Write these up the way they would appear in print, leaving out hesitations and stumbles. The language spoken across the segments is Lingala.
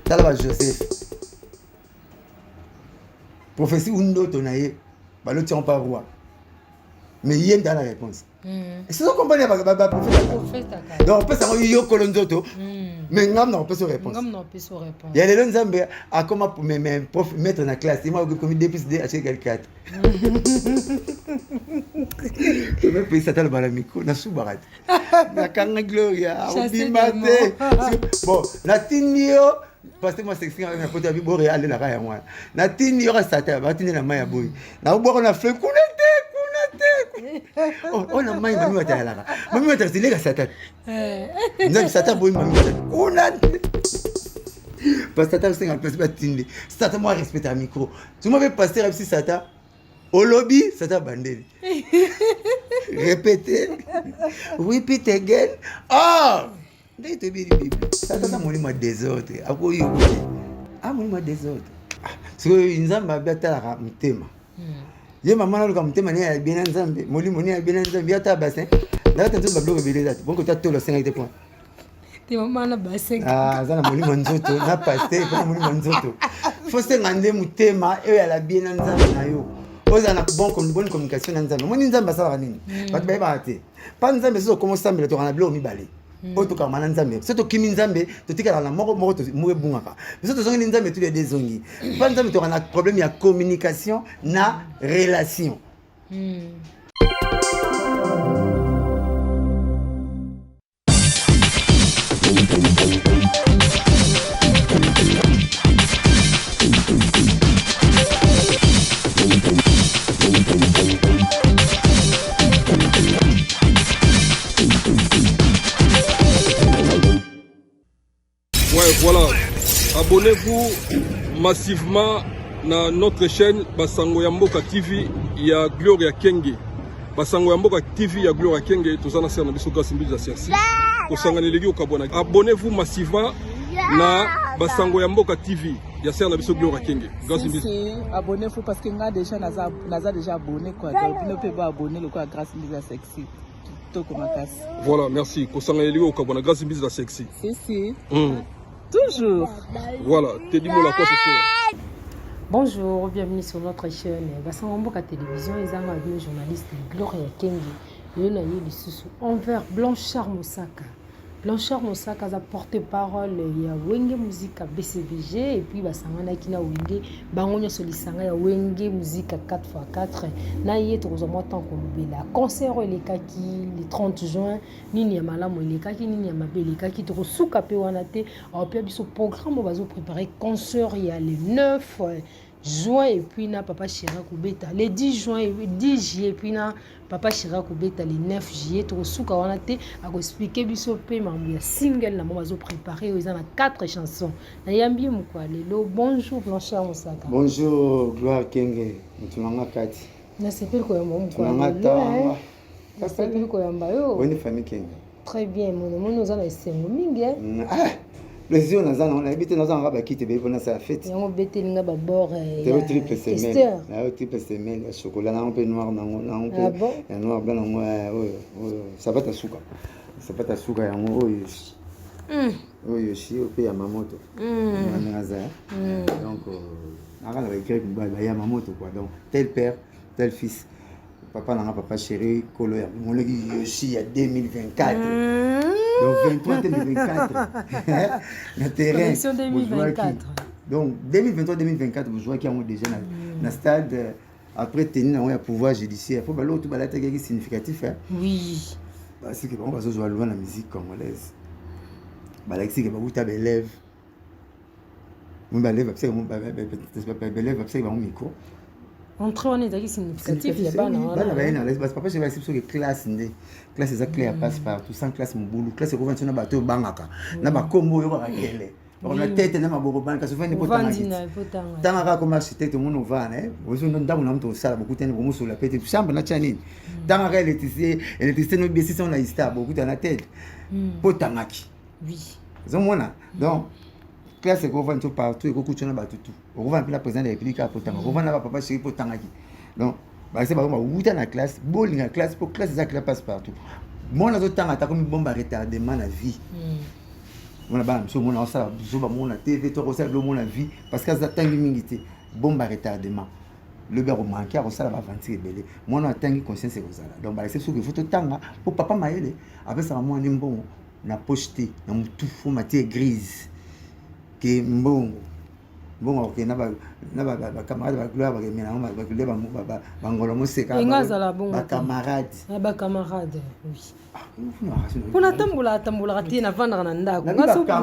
Talaba Joseph. Prophétie Undo Tonaye, le tient pas roi. Mais il y a dans la réponse. Et c'est ça qu'on parle de prophète. Donc, on peut savoir qu'il y a Colonzoto. Mais on peut se réponse. Il y a les gens qui ont comment mettre dans la classe. Il m'a dit que depuis que j'ai quelqu'un. Je vais payer ça dans le micro. Je suis barat. La Kanga Gloria. Bon, la Tinio. Parce que moi, c'est ce que je vais vous aller là. La Tinio, ça t'a battu la main à boy. Là, on a fait on a main à moi. Mamie, tu as dit que ça t'a. Non, ça t'a boy, mamie. On a. Parce que ça t'a un peu de ça t'a moi respecté un micro. Tu m'avais passé à ça t'a. Au lobby, ça t'a bandé. Répétez. Repeat again. Oh! Ça t'a monné ma désordre. Ah, monné ma désordre. Parce que nous avons bien à thème. Je maman comme thème est bien ensemble. Moli moni est bien ensemble. Bien ta bassin. Là, tu as tout le bloc de bon côté tout le 5 points. Tu maman na bassin. Ah, ça na moli manzoto, na pasté, pas moli manzoto. Faut se demander mon thème et elle a bien ensemble na yo. Oza na bonne communication na nzambe. Moni nzambe sala nini? Ba ba ba te. Pas nzambe so comment ça me to na blo mi balé. Oto ka mana nzambe. So to kimi nzambe to tikala na moko to mu ebungaka. Mais so to zongi nzambe tous les deux zongi. Pas nzambe to na problème ya communication na relation. Voilà, abonnez-vous massivement à notre chaîne Basango Yamboka TV, il y a Gloria Kenge. Basango Yamboka TV, il y a Gloria Kenge, tout ça na serna biso grâce mbiza sersi. Ko sangana legi okabona. Abonnez-vous massivement na Basango Yamboka TV, il y a serna biso Gloria Kenge. Grâce mbiza. Abonnez-vous parce que nga déjà naza déjà abonné quoi. Donc ne peut pas abonner le quoi grâce mbiza sexy. Voilà, merci. Ko sangana legi okabona grâce mbiza sexy. Si. Toujours. Voilà, te dis-moi la quoi ce soir. Bonjour, bienvenue sur notre chaîne Basango Mboka Télévision. Ils ont un journaliste Gloria Kenge. Il y a envers Blanchard Moussaka. Blanchard Moussaka a porté parole. Il y a Wenge Musique à BCVG et puis Basangana Kina Wenge. Bangonia Solisanga ya Wenge Musique à 4x4. Na yeto kozomwa tant kolobela. Concert le kaki le 30 juin. Nini ya malamu le kaki nini ya mabe le kaki to suka pe wana te. A pe biso programme bazo préparer concert il y a le 9 juin et puis na Papa Chira Koubeta le 10 juin et 10 juillet et puis na Papa Chira Koubeta le 9 juillet to suka wana te a ko expliquer biso pe mambo ya single na mo bazo préparer ils en a 4 chansons na yambi mukwa lelo. Bonjour Blanchard Moussaka. Bonjour Gloria Kenge. Mutumanga kati. Na sepel ko yamba mukwa. Mutumanga na sepel ko yamba yo. Bonne famille Kenge. Très bien mon nous en a esengo mingi. Les yeux on a habité dans un rabat qui te bévona sa fête. On bête linga ba bord triple semaine. La triple semaine, le chocolat un peu noir non ah bon? Et noir blanc moi ça va ta souka. Ça va ta souka ya mo oyo shi o pe ya mamoto. Donc ara la écrit ba ya mamoto quoi. Donc tel père, tel fils. Papa n'a papa chéri Kolo ya. Mon legi Yoshi il y a 2024. Donc 23-2024, le terrain. 2024. Donc 2023-2024, vous jouez qui ont déjà dans le stade. Après tenir un pouvoir judiciaire, il faut que l'autre balade significatif. Oui. Parce que on va jouer loin la musique congolaise. Balaki que vous avez élève. Mon élève c'est mon élève c'est mon micro. Entre on est significatif, il y a pas non. Papa je vais sur les classes ndé. Classe ça clé à passe partout sans classe mon boulot. Classe convention na bato bangaka. Na ba kombo yo ba kele. On a tête na maboko banga souvent ni potanga. Tanga comme architecte mon va né. Vous on ndamu na mto sala beaucoup tene bomu sur la pete chambre na chanini. Tanga électricité no biesi on a ista beaucoup na tête. Potangaki. Oui. Zomona. Donc classe convention partout et ko kuchona batutu. On va appeler la président de la République à potanga. On va na papa chéri potangaki. Donc bah c'est pas moi où dans la classe, bowling la classe pour classe ça passe partout. Moi dans autant attaque comme bombe retardement la vie. mona bana biso mona osala biso bamona tv to kosala bilo mona vie parce que aza tangi mingi te bomba retardement lobi akomanke akosala bavantir ebele mwana atangi conscience ekozala donc balakisi soki ifo totanga po papa mayele apesaka mwana nde mbongo na poche te na motu fo matie grise ke mbongo oke na bacamarade bagloire bakemela yango bakule bangolo moseka bacamarade mpona atambolaka te navandaka na ndakolobaka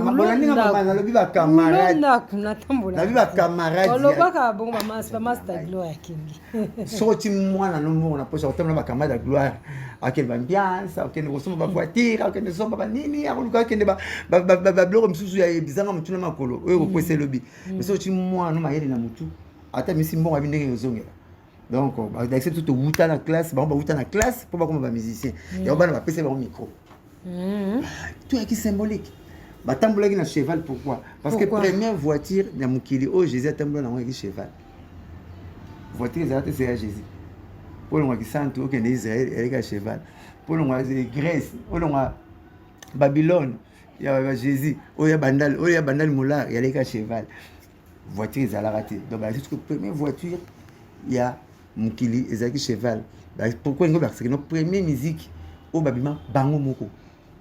bongo bamaster gloire ya kingi soko ti mwana no mbongo na poche akotambola bacamarade ya gloire akende bambiance akende kosomba bavoitire akende kosomba banini akoluka akende babiloko misusu ya bizanga motuna makolo oyo kokwesa elobi mais soko ti mwana mayele na motu ata misi mbongo abi ndenge ezongela donc accepte tout wuta na classe bango bawuta na classe mpo bakoma bamusicien yango bana bapesa bango micro tout yaki symbolique batambolaki na cheval pourquoi parce que première voiture na mokili oyo jésus atambola nango yaki cheval voiture ezala te seya jésus mpo olongwaki santu okende israel eleki cheval mpo olongwa grèce olongwa babylone ya jésus oyo ya bandali molar yaleki cheval voiture ezalaka te donc balaki que première voiture ya mokili ezalaki cheval pourquoi ngo bakisaki no première musique oyo babima bango moko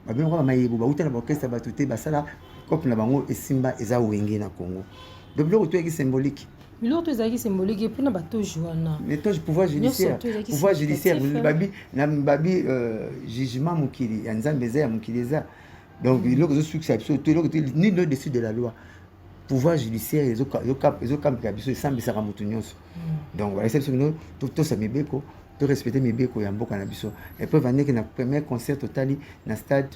babima kwa mayebo bauta na baorchestre bato te basala cope na bango esimba eza wenge na Congo donc biloko to yaki symbolique biloko ezalaki symbolique epui na batoji wana metoge pouvoir judiciaire babi jugement mokili ya nzambe eza ya mokili eza donc biloko ezosukisa biso to eloko te ni le dessus de la loi pouvoir judiciaire ezokambika biso esambisaka motu nyonso donc balakisa biso bino tosa mibeko to respecte mibeko ya mboka na biso epreuve andeke na premier concert totali na stade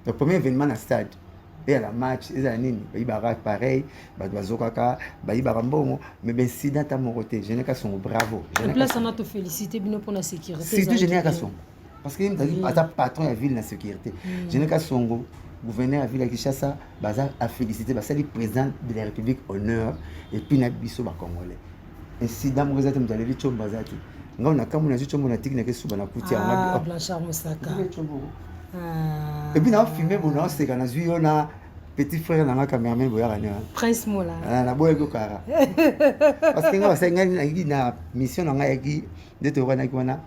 le premier événement na stade eyala match ezala nini bayibaka pareil bato bazokaka bayibaka mbongo mais bensida ata moko te jeneka songo bravo place ana tofélicité bino mpona sécurité surtout jeneka songo parce que aza patron ya ville na sécurité jeneka songo gouverneur ya ville ya Kinshasa baza a félicité basali président de la République honneur et puis na biso bakongolais incident moko eza te moto aleli tshombo aza te ngao na kambo na zi tshombo na tiki na kesuba na kuti yango Blanchard Mosaka et puis na filmé bon na seka na zwi yo na petit frère na nga cameraman boyaka ne Prince Mola na boye ko kara parce que nga basenga na mission na nga yaki ndete okanaki wana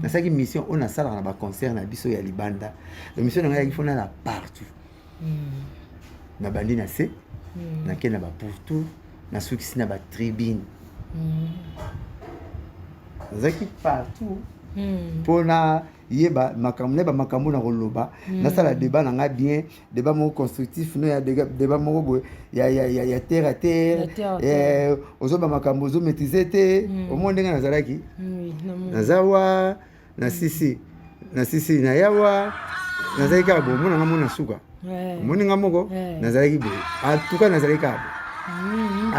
nasalaki mission oyo nasalaka na baconcert na biso ya libanda mission na ngai yaki fona na partout nabandi na se nakei na bapourtour nasukisi na batribune nazalaki partout mpona yeba makambo na koloba nasala débat na ngai bien débat moko constructif no ya débat moko boye ya terre à terre ozoba makambo ozomaîtrise te omoi ndenge nazalaki nazawa na sisi na yawa nazalaki kaka boye omona nga mo na suka omoni nga moko nazalaki boye atuka nazalaki kaka boye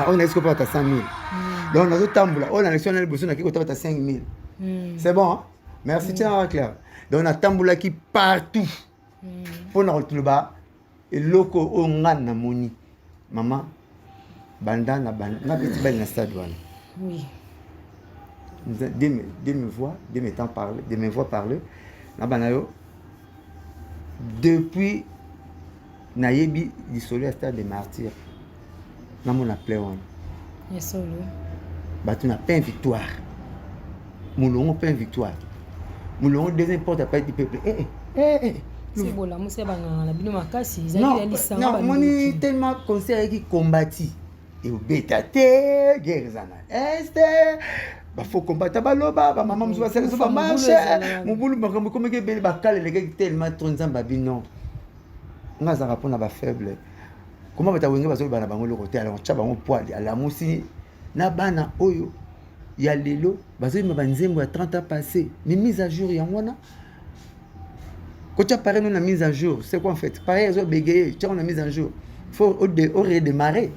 oyo nayeski kopata 100 000 donc nazotambola oyo na lection na liboso nakei kotapata 5 000 c'est bon hein? Merci tiens Claire donc natambolaki partout mpona kotoloba eloko oyo nga na moni mama banda na nga peti bali na stade wana de mes voix parler na bana yo depuis nayebi lisolo ya stade de martyr namona plein wana bato na plein victoire mulongo plein victoire mulongo deuxième porte pas du peuple c'est bon là monsieur banganga na bino makasi ezali ya lisanga ba moni tellement concert qui combattu et obeta te guerre zana este ba faut combattre baloba ba mama musu basala so ba marche mubulu makambo comme que bele bakale les tellement tronzamba bino ngaza rapona ba faible comment bata wenge bazo bana bango le côté alors tcha bango poil ala musi na bana oyo ya lelo bazo ma banzembo ya 30 ans passé mais mise à jour ya wana quand tu as parlé de la mise à jour c'est quoi en fait pareil ils ont bégayé tu as une mise à jour faut redémarrer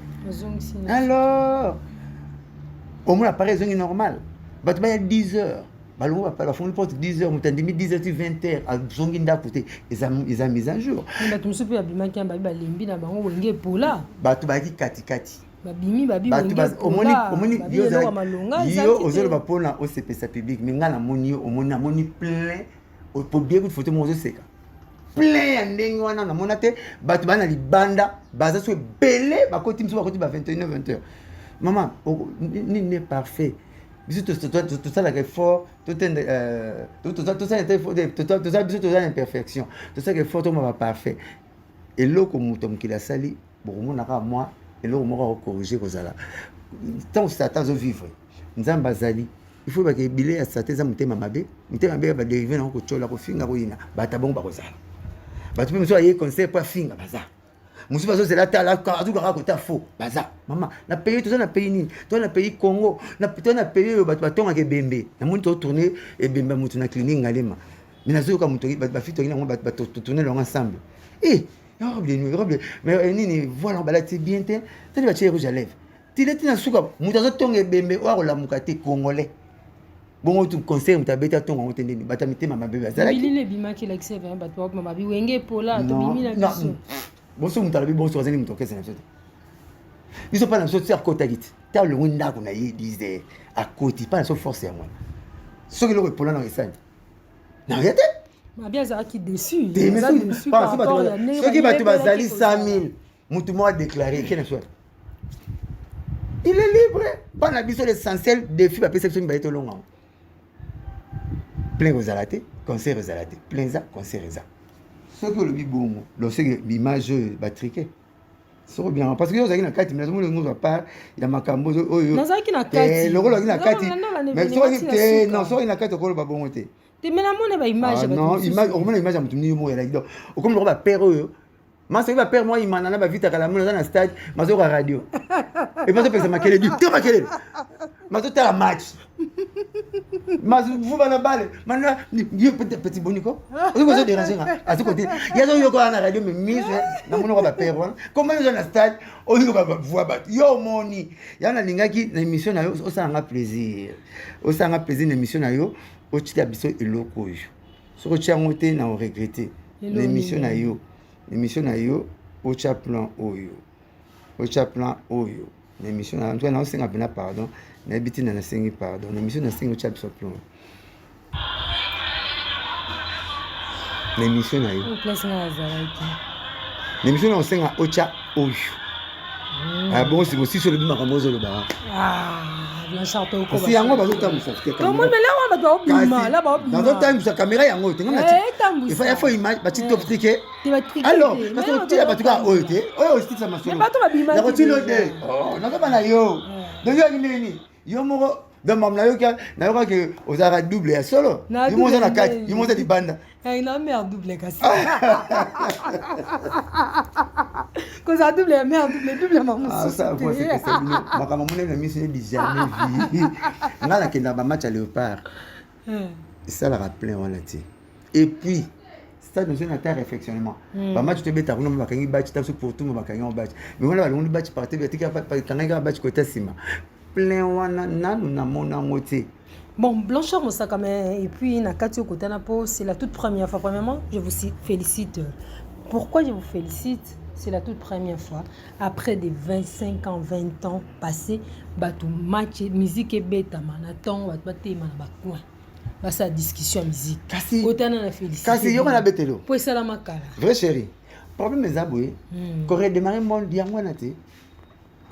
alors au moins l'appareil est normal bah tu vas 10 heures bah l'on va pas la fond porte 10 heures mutan demi 10 heures 20 heures à zonginda côté ils ont mise à jour mais tu me souviens ya bimaki ba limbi na bango wenge pola bah tu vas kati babimi wenge omoni yo ozoloba pona osepesa public mais nga na moni yo omoni plein pour bien que photo mo ozoseka plein ya ndenge wana namona te bato bana libanda baza so ebele bakoti miso bakoti ba 21 20h maman nini n'est parfait biso tosalaka effort toza imperfection tosalaka effort tomaba parfait eloko moto mokili asali bokomonaka mwa eloko moko akokorige kozala ntango satan azovivre nzambe azali il faut que bile ya satan eza motema mabe baderive nango kotyola kofinga koyina bato bongo bakozala bato mpe mosusu aye conseil mpo afinga baza mosusu bazozela tala azokaka kota faux baza mama na pays toza na pays nini toza na pays congo toza na pays oyo bato batongaka ebembe namoni totourne ebembe motu na clinique ngalema mais nazoyoka moto bafi toki nango totourne nango ensemble mais nini voilà balati bien te tali batie rouge à lèvres tileti na suka moto azotonga ebembe oyo akolamuka te congolais bongo tu conseil mutabeta tonga ngote ndeni bata mitema mabe bazala bilile bimaki la kise va bato ba mabi wenge pola to bimina biso boso mutalabi boso azali mutokese na sote biso pa na sote ser kota git ta le wenda ko na yi disait à côté pas so force ya moi so que le pola na esani na yete mabia za ki dessus pas so ki bato bazali 5000 mutu mo a déclaré que na soit il est libre pas na biso l'essentiel défi ba perception ba eto longa plein aux alatés, concert aux alatés, plein ça, concert ça. Ce que le bibongo, lorsque l'image va triquer. C'est bien parce que vous avez une carte, mais nous ne pas, il y a ma cambo. Non, ça qui n'a carte. Le rôle de carte. Mais soit il non, soit une carte au ba bon côté. Tu mets la monnaie ba image. Non, image, au moins image à mutu ni mo ya donc. Comme le va père eux. Moi c'est va père moi il m'en a ba vite à la monnaie dans le stade, mais au radio. Et parce que ça m'a quel du, tu m'a quel. Mais tout à match. Mas vous va la balle maintenant petit bonico vous vous déranger à ce côté il y a yo ko na radio mais mise na mono ko ba père comment ils ont na stade o yo ko voix bat yo moni ya na lingaki na émission na yo o sa nga plaisir na émission na yo o tita biso eloko yo so ko tia ngote na o regretter na émission na yo o tia plan oyo na émission na toi na o senga bena pardon na biti na sengi pardon na mission na sengi chap sur plan na mission na yo place na azalaki na mission na senga ocha oyo ah bon c'est aussi sur le bima kamozo le bara bien sorto ko si yango bazo tamu sortir comme mais là on va doit bima là ba bima dans temps sa caméra yango te ngana il faut image ba TikTok triquer alors parce que tu as pas tout cas oyo te oyo stick ça masolo na ko tilo de oh na ba na yo de yo nini yo moko dans mam na yo que aux ara double ya solo yo mo na kati yo mo za di banda na mère double kasi ko za double mère double maman ça faut c'est que ça makama mona na mission di jamais vie ngala kenda ba match à léopard ça la rappelé on a dit et puis ça nous une terre réflexionnement ba match te beta kuno bakangi batch ta pour tout bakangi on batch mais on a le batch parti betika pas kananga batch côté sima plein wana nanu na mona ngote. Bon, Blanchard Moussaka, et puis Nakati Okotanapo, c'est la toute première fois. Premièrement, je vous félicite. Pourquoi je vous félicite? C'est la toute première fois. Après des 25 ans, 20 ans passés, batou match, musique et bêta, manaton, batou manabakoua. Bah, ça discussion musique. Kasi. Otana la félicite. Kasi, yo na betelo. Pour ça la makala. Vrai chéri. Problème mes aboué. Corée démarrer mon diamouanaté.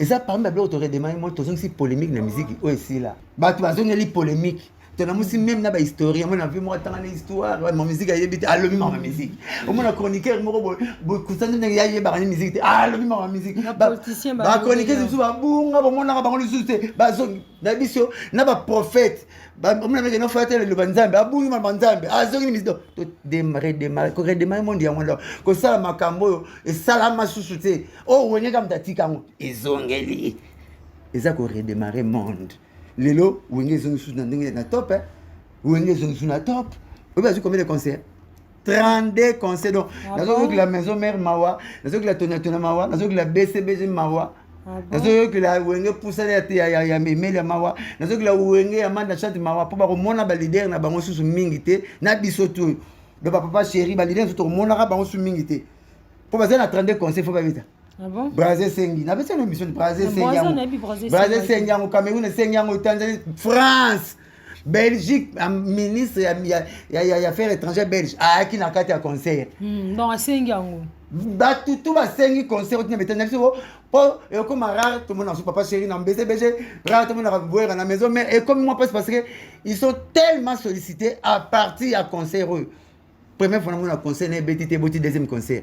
Et ça, par exemple, tu aurais démarré, moi, tu as une polémique dans la musique aussi là. Bah, tu as une polémique. Tu as aussi même dans l'histoire. Moi, j'ai vu moi tant l'histoire. Ma musique a été à l'homme ma musique. Au moins, la chroniqueur, moi, quand on a eu la musique, ah, l'homme ma musique. Bah, chroniqueur, c'est souvent bon. Moi, on a pas le souci. Bah, d'habitude, n'a pas prophète. Bah, on a fait le banzambe. Ah, bon, ma banzambe. Ah, c'est une musique. Tu démarrer, corée démarrer mon diamant. Comme ça, ma cambo et ça, la ma sous-souté. Oh, on est comme ta tika. Ils ont gagné. Et ça, corée démarrer monde. Lelo, où est-ce que vous êtes na top, hein? Où est-ce que vous êtes na top? Vous avez combien de concerts? 32 concerts. Donc, nous la maison mère Mawa, nous la Tonatona Mawa, nous la BCBG Mawa, nous la Wenge Poussa ya Memelia Mawa, nous la Wenge Amanda Chante Mawa, pour que mon leader na bango sous mingité, na bisoto. Le papa chéri, ba leader sous mon arabe bango sous mingité. Pour que vous ayez 32 concerts, faut pas vite. Ah bon? Brazil Sengi. N'a pas une émission de Brazil Sengi. Brazil Sengi au Cameroun, Sengi au Tanzanie, France. Belgique, ministre ya affaires étrangères belge, qui n'a qu'à un concert. Donc, à Sengango. Tout va cinq concert, tu n'as pas de et comme rare, tout le monde a son papa chéri, dans BCBG, rare, tout le monde a voir à la maison, mais et comme moi, parce qu'ils sont tellement sollicités à partir à concert. Première fois, on a concert, BTT, deuxième concert.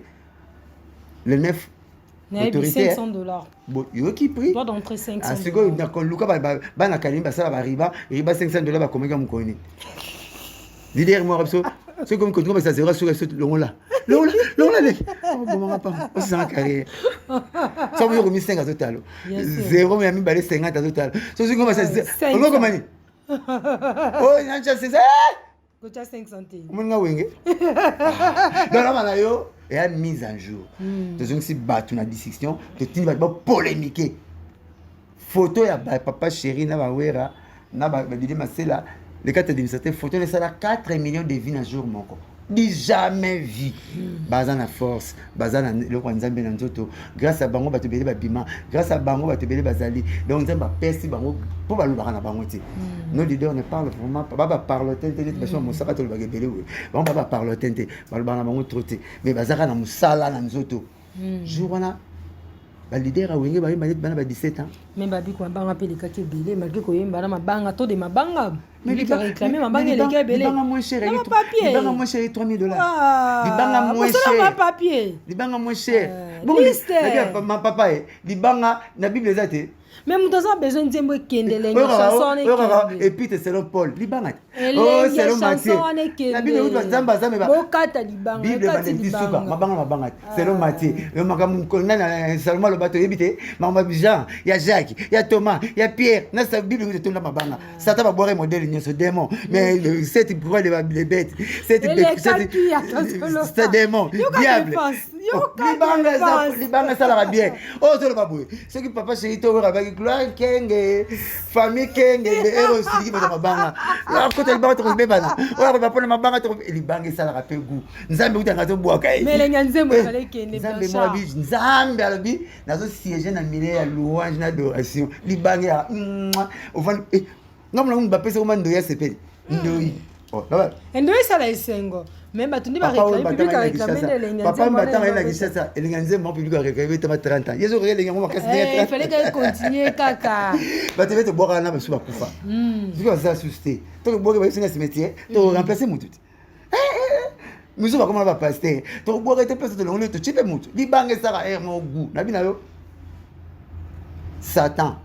Le 9. Autorité, $500. Bon, il y a qui prix? Toi d'entrer $500. Ah, c'est quoi? Quand Lucas va na Kalimba, ça va arriver, il va $500 va comment on connaît. L'idée moi c'est comme quand ça sera sur ce long là. Long là. Comment pas? On s'en carrière. Ça veut dire que 5 à total. Zéro mais a mis balé 50 à total. C'est comme ça. On va comment? Oh, il y a déjà c'est ça. Tu as 5 centimes. Comment on wenge? Dans la manayo et à mise en jour. Donc si battu na discussion, tu vas pas polémiquer. Photo ya papa chéri na bawera na ba didi masela. Les 4 administrateurs photo les ça 4 millions de vues un jour mon ni jamais vu bazan la force bazan le kwanzambe na nzoto grâce à bango bato belé babima grâce à bango bato belé bazali donc nzamba pesi bango pour balobaka na bango ti nos leaders ne parlent vraiment pas parler tente parce que mosaka to le bagebele oui bon baba parler tente balobaka na bango trop te mais bazaka na musala na nzoto jour wana ba leader a wenge ba bana 17 ans mais babi ko banga pe le kake belé malgré ko yemba na mabanga to de mabanga mais il a réclamé mabanga le kake belé banga moins cher banga moins cher $3,000 banga moins cher papier banga moins cher bon ma papa banga na bible ezate mais nous avons besoin de dire que chanson et puis c'est selon Paul libanga oh selon Matthieu la bible doit zamba ça mais ba bokata libanga bible ba ndisuka mabanga selon Matthieu le makamu kolana seulement le bateau ebité mama Jean ya Jacques ya Thomas ya Pierre na sa bible de tunda mabanga satan va boire modèle nyonso démon mais cette pourquoi les bêtes cette démon diable libanga ça la bien oh c'est le babou ce qui papa chéri to avec gloire kenge famille kenge de héros qui va mabanga la côté le bateau bebana on va prendre mabanga to libanga ça la rappel goût nzambe utanga to boaka mais les nzambe kale kende nzambe moi bi nzambe alobi nazo siéger na milieu ya louange na adoration libanga au fond ngamla Mbappé c'est comment ndoya sepeli ndoi oh là ndoi ça la esengo même batundi ba réclamer public a réclamé les nzambe papa mbatanga ina kishasa les nzambe public a réclamé tama 30 ans yezo réel les ngamo kasi il fallait qu'elle continue kaka batebe te boka na basu bakufa ndiko ça susté to boka ba singa cimetière to remplacer mutu musu ba koma ba pasteur to boka te pesa to longo to chipe mutu libanga saka mo gu na bina yo Satan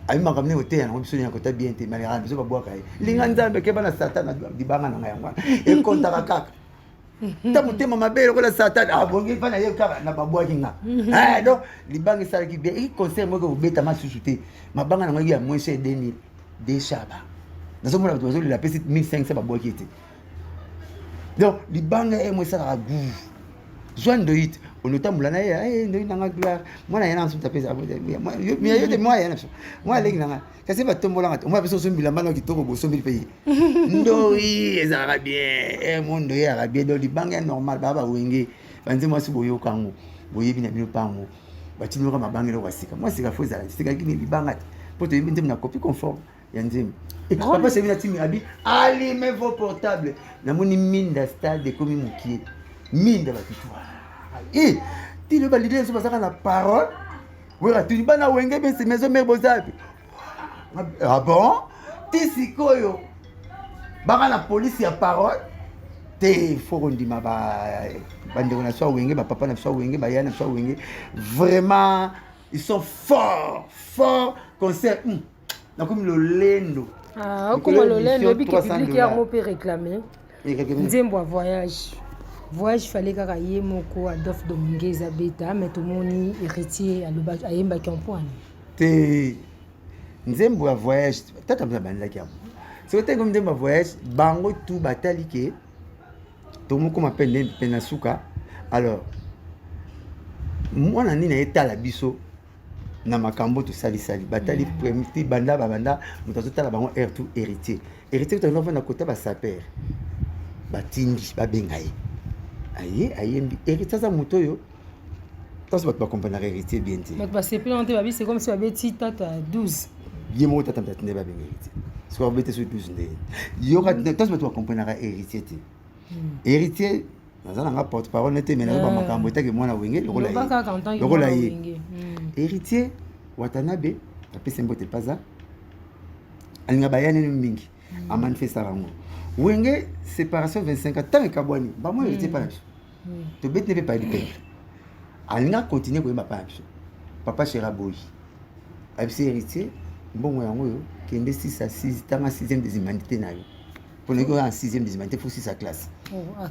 ayi makamne hotel na biso ya kota bien te malera biso ba boka linga nzambe ke bana Satan libanga na ngayangwa e kontaka kaka ta mutema mabelo ko la Satan bongi fana ye kaka na babwa kinga donc libanga sala ki bien e conseil mo ko beta masusuté mabanga na ngi ya moins cher 2000 de chaba nazo mona bato la pesi 1500 babwa ki te donc libanga e mo sala goût Joan de hit on otambula na ye ndo nanga gloire mwana yana nsu tapeza moi yo de moi yana moi lengi nanga kasi batombola ngata moi beso sombila mano kitoko bo sombili pe ndo yi ezara bien mondo ya rabie do libanga normal baba wenge banze moi su boyo kango boyebi na bino pango batini ko mabanga lo kwasika moi sika foza sika kini libanga poto yebi ndem na copie conforme ya nzim papa c'est bien timi abi allumez vos portables na moni minda stade comme mukie minda batitwa ti le validé sur la parole oui tu vas na wenge ben c'est maison mère bozabi ah bon ti sikoyo baka la police ya parole te faut ndima ba ndeko na so wenge ba papa na so wenge ba yana so wenge vraiment ils sont forts concert na comme le lendo comme le lendo bi que public ya mo peut réclamer nzembo voyage fallait kaka ye moko Adolphe Dominguez abeta mais tout moni héritier à yemba kampoane te nzembo ya voyage tata mzabanda kiam c'est que comme nzembo voyage bango tout batali ke to moko mapende penasuka alors moi na nina etala biso na makambo to sali batali premier banda mutazo tala bango tout héritier to no na kota ba saper batindi babengaye aïe héritier ça motoyo toi tu vas comprendre héritier bien dit mais c'est plus longtemps c'est comme si avait petit tata 12 ye mo tata mtatinde ba benga héritier so ko bete so plus ndé yo ka tous bato comprendre héritier té héritier nazala nga porte parole nete mais na ba makambo etake mwana wenge lokola ye héritier Watanabe apesi mbote paza alinga bayane mingi a manifesta rango wenge séparation 25 ans tant que bwani ba mo héritier pas to bet ne peut pas du père alinga continuer ko yeba papa Cheraboy abisi héritier mbongo yango yo kende 6 à 6 tanga 6e des humanités na yo pour le gars en 6e des humanités faut 6 à classe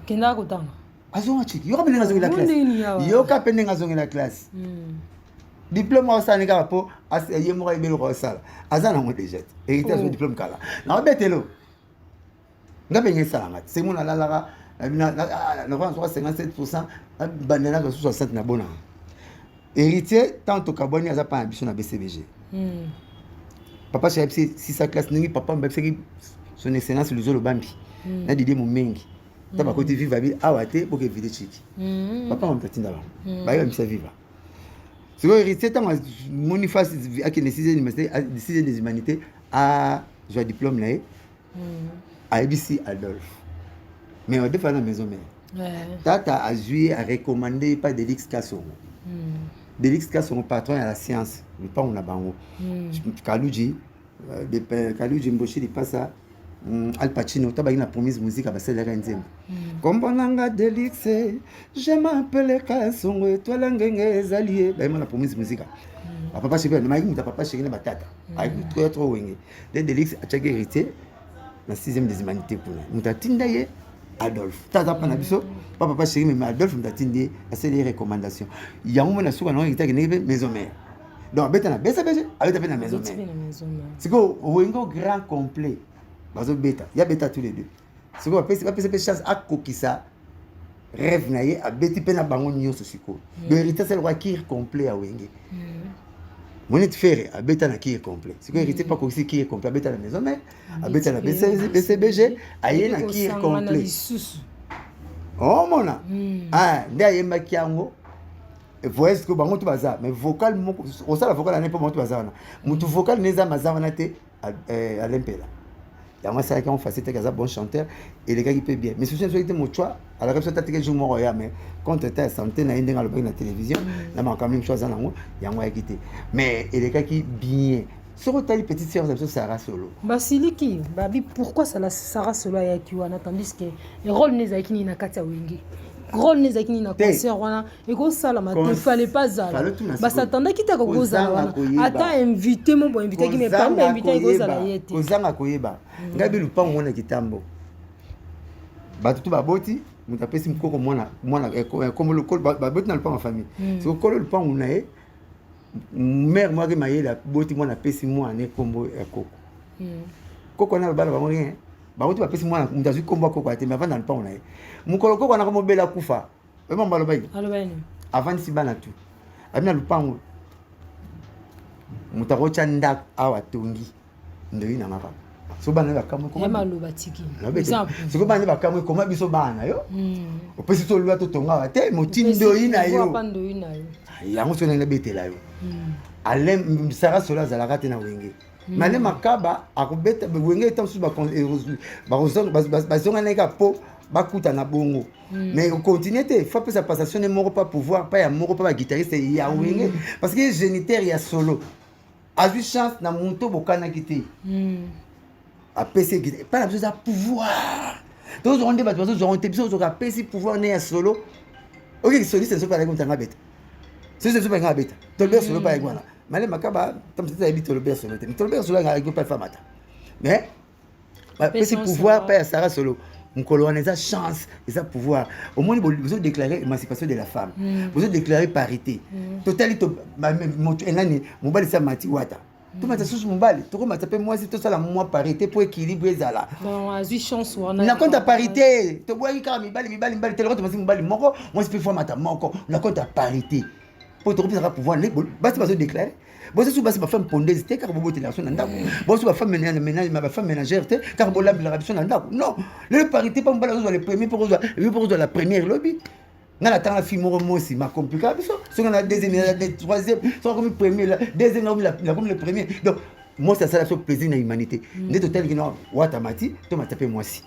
kenda ko tanga azonga chiki yo ka penenga zonga la classe yo ka penenga zonga la classe diplôme au Sénégal po ye mo ibelo ko sala azana mo déjà héritier so diplôme kala na betelo ngabe ngesa ngati c'est mon la na 57% bandana ko 60 na bona héritier tant to kaboni aza pas ambition na BCBG papa chez si sa classe ningi papa mbapseki son excellence le zolo bambi na didi mo mengi taba ko vivre ba bi awate pour que vide chiki papa on tatinda ba ba yo misa vivre c'est héritier tant moniface à qui décision des humanités à joie diplôme là à ABC Adolphe mais on défend la maison mère tata a joué à recommander pas Delix Kassongo Delix Kassongo patron à la science le pas on a bango Kaluji Kaluji Mboshi il passe à Al Pacino t'as na promise musique à basser la nzembo kombananga Delix je m'appelle Kassongo toi la ngenge allié ba na promise musique papa chéri na maïki papa chéri na batata avec trop wenge Delix a tchaki héritier na 6e des humanités pour mutatinda ye Adolphe tata pana biso papa chéri mais Adolphe mutatindi a c'est les recommandations yango mona suka na ngita ke maison mère donc beta na BCBG avec na maison mère c'est que wengo grand complet bazo beta ya beta tous les deux c'est que pesa chance à kokisa rêve na ye a beti pena bango nyonso siko le héritier c'est le roi qui complet à wenge Monet faire à beta na qui est complet. C'est que héritier pas aussi qui est complet à beta la maison mais à beta la BCBG à yena qui est complet. Oh mona. Ah, nda yemba kiango. Et voyez ce que bango tout bazar mais vocal moko au sala vocal na pas monto bazar na. Mutu vocal neza mazama na te à l'empela. Ya moi ça qui on facile que ça bon chanteur et les gars qui peut bien. Mais si je suis mon choix à la capsule tata que je mo ya mais quand tu es santé na ndinga le na télévision na ma quand même chose na ngo ya moi quitté. Mais et les gars qui bien sur ta petite sœur de Sarah Solo. Basiliki, babi pourquoi ça la Sarah Solo ya kiwana tandis que le rôle n'est qui ni na katia wingi. Rôle n'est qui ni na concert wana et go sala ma te fallait pas ça. Ba s'attendait qui ta go sala wana. Ata invité mon bon invité qui mais pas invité go sala yete. Kozanga koyeba. Ngabi lupango mona kitambo. Batutu baboti mutapesi mkoko mwana comme le col baboti na lupango famille. C'est ko le lupango na e mère moi qui maïla boti mwana pesi mwana kombo ekoko. Koko na bala bango rien. Baboti bapesi mwana mutazu kombo koko ate mais avant na lupango na e. Mukolo koko na ko mobela kufa. Ema mbalo bayi. Alobani. Avant si bana tu. Amina lupango. Mutarocha ndak awa tongi. Ndoyi na ngaka. So bana ba kamwe ko maloba tiki exemple so bana ba kamwe ko mabiso bana yo opesi to lwa to tonga te motindo ina yo yango so na betela yo alem Sarah Solo za la rate na wenge mane makaba akubeta wenge tam su ba zonga neka po bakuta na bongo mais continuer te faut pas sa passation ne moro pas pouvoir pas ya moro pas guitariste ya wenge parce que géniteur ya Solo a eu chance na monto bokana kité à PC pas la besoin de pouvoir tous on débat tous on été besoin de PC pouvoir né à Solo OK soliste c'est pas comme tanga bête c'est pas tanga bête Tolbert Solo pas iguana mais makaba tam c'est habité Tolbert Solo avec pas famata mais PC pouvoir pas Sarah Solo on colonise chance et ça pouvoir au moins vous déclarer émancipation de la femme vous déclarer parité totalité enani mobali sa mati wata tout mata sous mobali tout mata pe moi c'est tout ça la moi parité pour équilibrer ça là bon a eu chance on a compte parité to boy ka mibali tellement to mobali moko moi c'est fois mata moko on compte parité pour te représenter pouvoir les basi baso déclarer bon c'est sous basi ba femme pondeuse te car bobo relation na ndako bon sous ba femme ménage ma femme ménagère te car bola la relation na ndako non le parité pas mobali les premiers pour la première lobby na la temps fille moro mosi ma compliqué biso so na deuxième la troisième so comme premier la deuxième la comme le premier donc moi ça ça plaisir dans l'humanité nde total ki no wata mati to matape moi si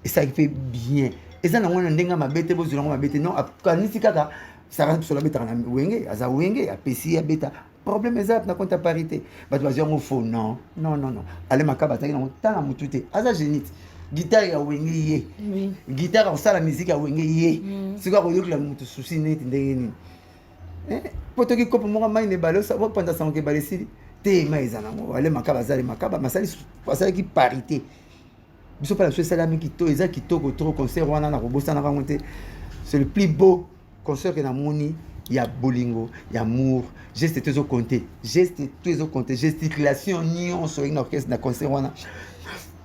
et ça il fait bien et ça na ngona ndenga mabete bozula ngoma mabete non kanisi kaka ça va sur la beta na wenge aza wenge apesi ya beta problème ezap na compte parité bato bazia ngo faux non ale makaba taki na tanga mutute aza génite guitare ya wenge ye guitare au la musique ya wenge ye sika ko yokla mutu souci net ndenge nini poto ki kopo mo mai ne balo ça va pendant ça on ke balesi te mai zana mo ale makaba zale makaba masali ki parité biso pa la chose ça mi kito eza kitoko trop concert wana na robosa na ramonter c'est le plus beau concert que na moni ya bolingo ya amour geste tous au compter gesticulation nion sur une orchestre na concert wana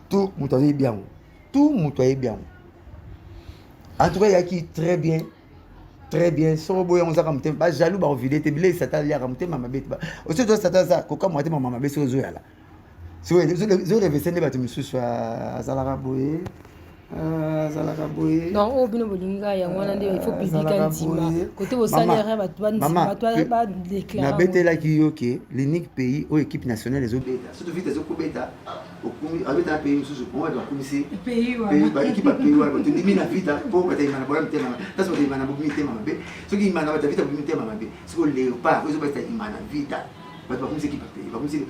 tout mutoye bien en tout cas il y a qui très bien so boya on za kamte ba jaloux ba ovide te bile ça ta ya kamte mama beti ba aussi to ça ta za ko kamwa te mama beti so zo yala so zo revesende ba to misusu azalaka boye donc au bino bolinga ya wana nde il faut publier ntima côté au salaire ba ba déclarer na betela ki yoke l'unique pays ou équipe nationale les obeta surtout vite les okobeta okumi abeta pays mususu on va komisi pays ba équipe ba pays wa to ndimi na vita po ba taimana bola mtema taso ba taimana bo mitema mabe soki imana ba vita bo mitema mabe siko léopard ozo ba taimana vita ba komisi équipe pays ba komisi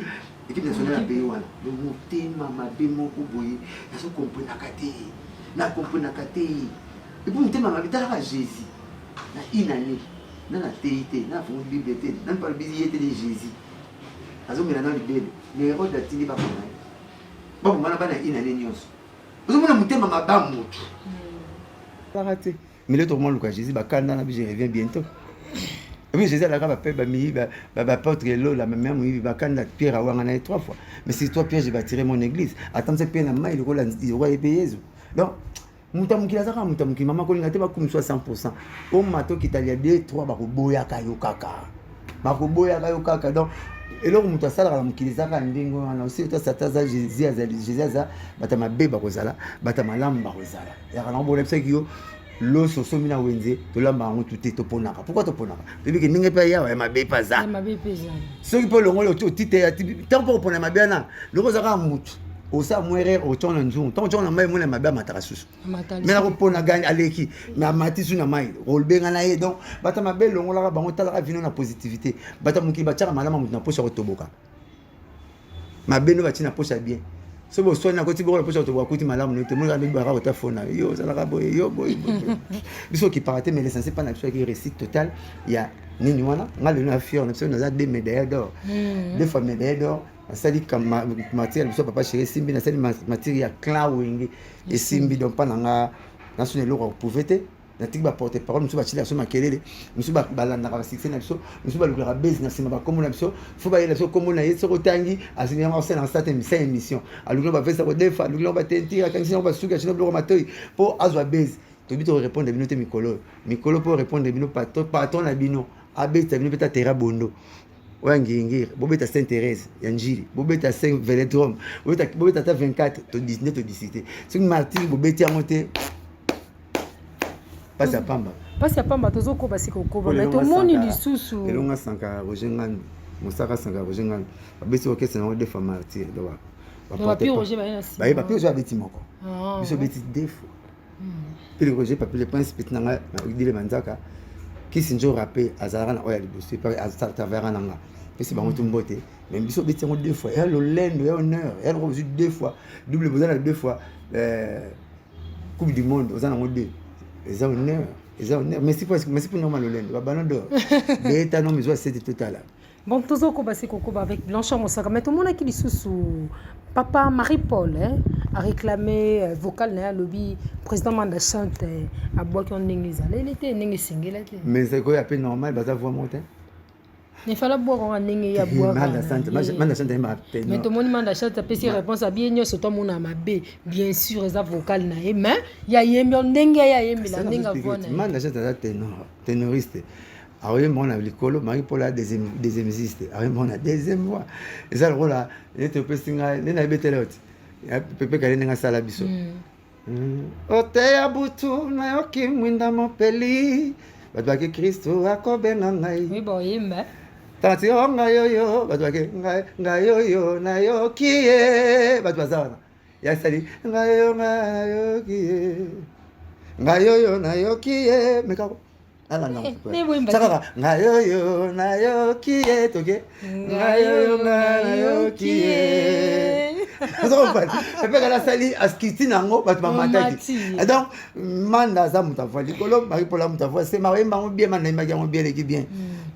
équipe nationale ya pays wana le motema mabe moko boye aso comprendre kate na comprendre kate et pour motema mabe tala Jésus na inane na teite na fond bibliothèque na par bibliothèque de Jésus azo mena na libele mais Hérode atindi ba kona ba mwana bana inane nyonso ozo mona motema maba moto arrêtez mais le tourment Lucas Jésus ba kanda na bi je reviens bientôt et puis Jésus la ka ba pe ba mi ba apôtre lo la même oui ba kanda Pierre awanga na 3 fois mais si toi Pierre je bâtirai mon église attends ce Pierre na mai le roi et Yesu donc mutamukila zaka mutamuki mama kolinga te bakumi 100% o mato kitalia 2-3 bakoboya kayo kaka donc eloko mutu asalaka na mokili zaka ndenge wana osi to sataza Jésus aza bata mabe bakozala bata malamu bakozala yaka na bola psaki yo loso somi na wenze tolamba yango tute toponaka pourquoi toponaka pebi ke ndenge pe yawa mabe paza soki po longo lo tite ya tant pour pona mabe na loko zaka mutu osa mwere otona nzungu tant tona mai mona mabe mataka susu mais na kopona gani aleki na matisu na mai rolbenga na ye donc bata mabe longo la bango talaka vino na positivité bata muki bachaka malama mutu na posa kotoboka mabe no batina posa bien so bo soina ko tibo posa kotoboka kuti malamu no te mo gabe bara otafona yo zalaka boye yo boye biso ki parate mais l'essentiel pas na biso qui récite total il y a nini wana ngale na fier na biso na za 2 médailles d'or 2 fois médailles d'or asali kama matière biso papa chéri simbi na sali matière ya clan wenge et simbi donc pas nanga national loko pauvreté na tiki ba porter parole musu ba chila so makelele musu ba balanda ka succès na biso musu ba lukera base na sima ba komona biso faut ba yela biso komona yeso ko tangi asini nga osena en stade émission alukelo ba vesa ko defa alukelo ba tentira kanisi ba suka chino bloko matoi po azwa base to bito répondre bino te mikolo pour répondre bino patron na bino abeta bino peta terra bondo wangingir bobeta Sainte Thérèse ya njili bobeta Saint Vélodrome bobeta ta 24 to 19 to 17 c'est une martyr bobeti amote pasi ya pamba tozoko basi kokoba mais to moni lisusu elonga sanka Roger Ngandu mosaka sanka Roger Ngandu babesi okese na de femme martyr do ba pi Roger ba yasi ba papi Roger abeti moko biso beti défaut puis le Roger papi le prince petnanga dile manzaka kisi njo rappé azara na oya liboso pa azatavera nanga pesi bango tumbote mais biso beti ngo 2 fois et le lendo et honneur et reçu 2 fois double bozana 2 fois coupe du monde ozana ngo 2 les honneur merci pour normal le lendo ba ballon d'or beta no mizo 7 total bon tozoko basi kokoba avec Blanchard Mosaka mais tout le monde a qui sous papa Marie-Paul a réclamé vocal na lobby président Manda Chante a bois qui on n'engisa il était n'engisingela mais c'est quoi appel normal baza voix monter il fallait boire en n'engi ya boire Manda Chante ma peine mais tout le monde Manda Chante a pesi réponse à bien nyoso to mona mabe bien sûr ça vocal na mais ya yembi n'engi ya yembi la n'enga vona Manda Chante a ténoriste oui, mon a l'école, Marie-Paul a deuxième existe. Oui, mon a deuxième voix. Et ça, le rôle là, il était au pestinga, il n'a pas été l'autre. Il y a Pepe qui a été dans la salle à biso. Ote ya butu, na yoki mwinda mon peli. Badbaki Christo, akobe na ngai. Oui, bon, il m'a. tanti ngayoyo bato bake ngayoyo nayokie bato baza wana yasali ngayoyo nayokie mekako alanga ngayoyo nayokie toke ngayoyo nayokie epeka nasali askiti nango bato bamataki donc manda aza moto avoi likolo Marie-Paul moto avoi se mayemba yango bien mana yembaki yango bien eleki bien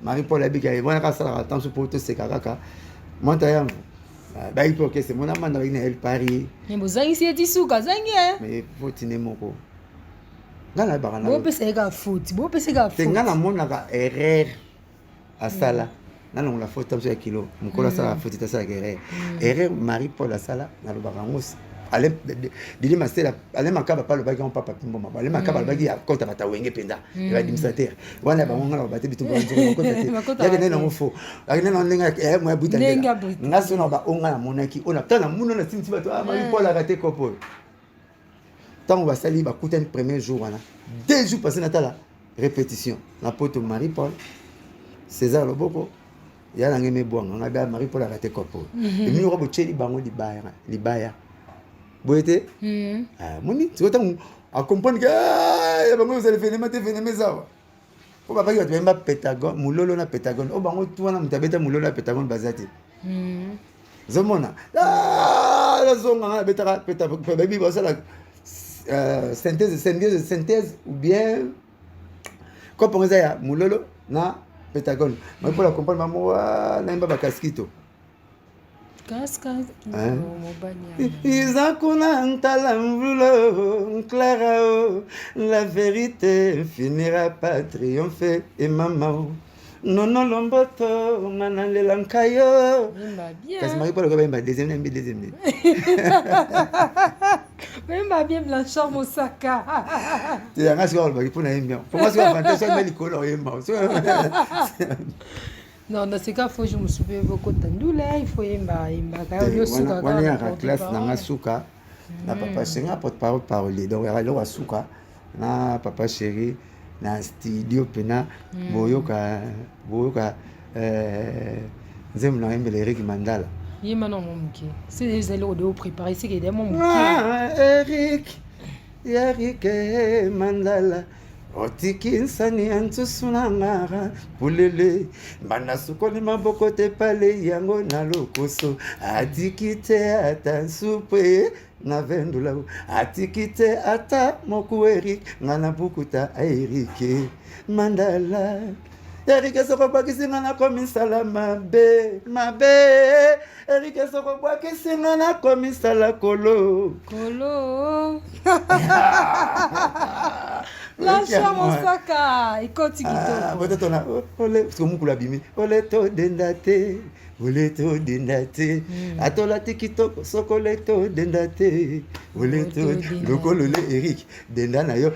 Marie-Paul abiki ebonaka asalaka attention mpo toseka kaka monta yango bayi mpe okese mona manda baki na el paris bozangisi eti suka zangi mais fotine moko nga na yebaka na bopesaka faute te nga namonaka erreur asala nalongola faute tamso ya kilo mokolo asalaka faute tasalaka erreur Marie-Paul asala nalobaka yango dili masela ale makaba pa alobaki yango papa pimboma ale makaba alobaki akota bata wenge mpenza administrateur wana bango nga naloba te bitumba yake nde nango fo yake nde nango ndenge moya bwita nga so na baonga namonaki ona ta na muno na simiti bato Marie-Paul aka te kopo oyo ntango basali bakutani premier jour wana 2 jours passé natala répétition na poto Marie-Paul César Loboko ya nange mebwanga nga bia Marie-Paul aka te kopo emini oko botyeli bango libaya boyete moni sotango acomprendre que ya bango ozali venema te venema ezawa po babaki bato bayemba Pentagone mulolo na Pentagone o bango tu wana moto abeta mulolo na Pentagone baza te ozomona nazonga nga nabetaka babi basala synthèse ou bien kopo eza ya mulolo na Pentagone Marie-Paul acomprendre bango nayemba bakaskito Izakuna ntala mvulo Clara la vérité finira par triompher et maman nono lomboto nganalela nkayo kasi Marie-Paul ko bemba deuxième Même bien Blanchard Mosaka. Tu as un soir le pour bien. Pour moi c'est un fantasme mais l'école est mort. Non, dans ce cas, il faut que je me souvienne beaucoup de Tandoula, il faut y aller. On est en classe dans la souka. Na papa chéri porte-parole parler. Donc il y a le souka. Na papa chéri na studio pena boyoka nzembo na yembele Eric Mandala. Yema non mon qui. C'est des éléments de préparer c'est que des mon Eric Mandala. Otiki nsani antusuna ngara pulele banasukoni maboko te pale yango na lokoso atikite ata supe na vendula atikite ata moku Eric ngana bukuta Eric Mandala Eric soko bakisi ngana komisala mabe Eric soko bakisi ngana komisala kolo Blanchard Mosaka, ikoti kitoko. Peut-être on a ole parce que mukula bimi. Ole to dendate. Atola tikitoko sokole to dendate. Ole to lokolo le Eric denda na yo.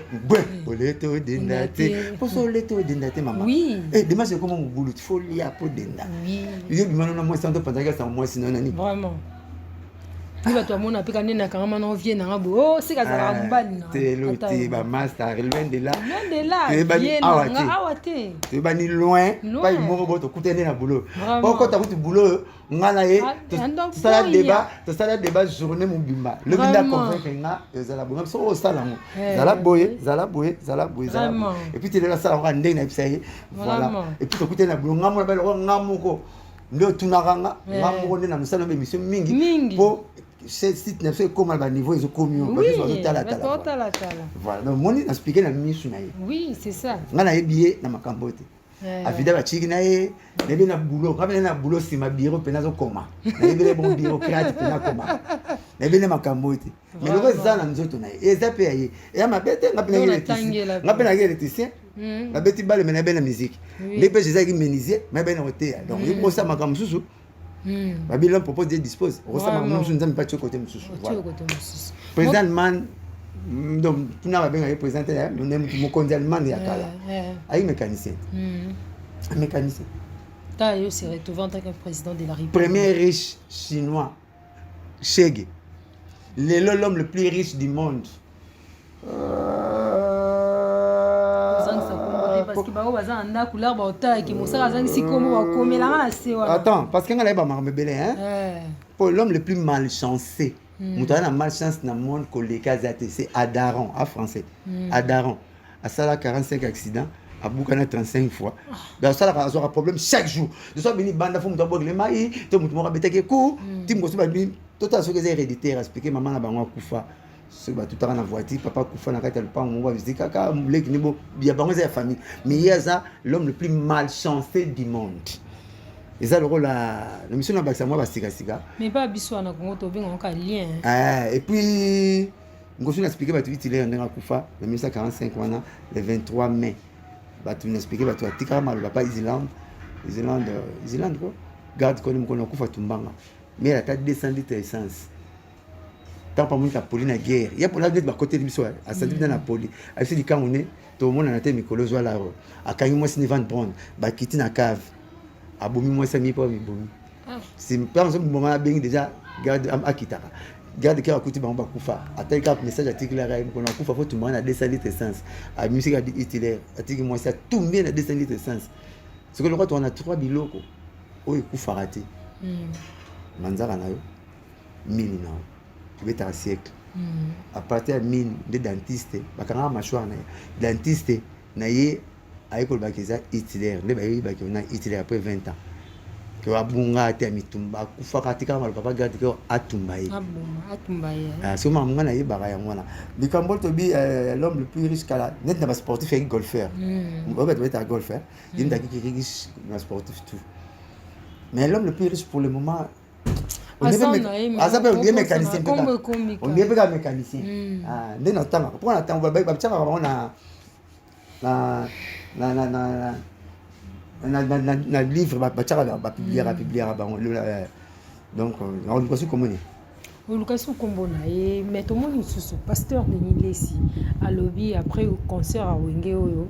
Ole to dendate. Pour so le to dendate maman. Oui. Eh demain c'est comment mugulu faut lia pour denda. Oui. Yo bimano na moi sans pendaga sans moi sinon nani. Vraiment. Ni bato amona apeka nena kanga na ovie na ngabo oh sika za mbali na te ba master loin de là bien awate te ba ni loin pas moko boto kutene na boulot poko ta kutu boulot ngana ye to sala débat journée mobimba le binda convaincre nga ezala bonga so sala mo zala boye et puis te la sala nga ndenge na bisaye voilà et puis to kutene na boulot ngamo na ba ngamoko ndo tunaranga ngamo ne na musala be mission mingi po ce site n'a fait comme à niveau ils ont commis voilà donc mon expliquer na mission na oui c'est ça ngana yebiye na makambote avida ba chiki na ye nebe na boulot quand na boulot si ma bureau penazo koma nebe bon bureau créatif na koma nebe na makambote mais le reste ça na nzoto na ye eza pe ye ya mabete ngapena électricien la beti bale mais na bena musique les pe j'ai qui menuisier mais ben hotel donc il faut ça makam susu Babylon propose de dispose. Rosama nous n'aime pas côté mususu. Président man donc tu n'as pas bien présenté nous n'aime mon condamnement ya kala. Aïe mécanicien. Mécanicien. Ta yo serait en tant que président de la République. Premier riche chinois. Chege. L'homme le plus riche du monde. parce que bao baza anda couleur ba ota ki mosala zangi sikomo ba komela na se wana. Attends, parce que ngala ba marmebele hein. Pour l'homme le plus malchanceux. Mutu na malchance na monde koleka zate c'est Adaron en français. Adaron. A sala 45 accidents. A boukana 35 fois. Donc ça a un problème chaque jour. De soit venu banda fo mutu bogle mai, to mutu mo beteke ku, tim ko so ba ni tota so que c'est héréditaire expliquer maman na bango kufa. So ba tout à na voiture, papa kufa na kata le pan mo ba visiter kaka mleki ni bo ya bango za famille. Mais il y a ça l'homme le plus malchanceux du monde. Et ça le rôle la mission na baksa moi ba sika sika. Mais pas biso na Congo to benga ka lien. Et puis ngosu na expliquer ba tu utile ndanga kufa le 1945 wana le 23 mai. Bah tu m'expliquais bah tu as tika mal papa Islande quoi garde quand même qu'on a kufa tumbanga mais elle a 200 litres d'essence tant pas mon la poli na guerre il y a pour la de ba côté de biso à sentir dans la poli a fait du quand on est tout le monde na té mikolo zo la a kangi moi sini vendre prendre ba kiti na cave a bomi moi ça mi pas mi bomi c'est par exemple moment bien déjà garde akitaka garde qui a coûté ba kufa attaque cap message article là qu'on a kufa faut tout monde à 200 litres d'essence a musique a dit itilaire article moi ça tout bien à 200 litres d'essence ce que le roi on a 3 biloko o kufa raté manzara na yo mini na beta siècle à partir de mine de dentiste bakanga machwa na dentiste na ye ayeko bakiza itilaire ne ba yi bakona itilaire après 20 ans que abunga te mitumba kufa katika mal papa garde que atumbaye so maman na yebaka ya mwana bikambo to bi l'homme le plus riche kala net na sportif et golfeur on va être golfeur il ndaki ki riche na sportif tout mais l'homme le plus riche pour le moment on est mécanicien on est pas mécanicien ndé na tanga pour na tanga ba tanga na livre ba publier donc on doit se communiquer Olukasu kombona et mais tout monde sous pasteur de Nilesi à lobby après au concert à Wenge oyo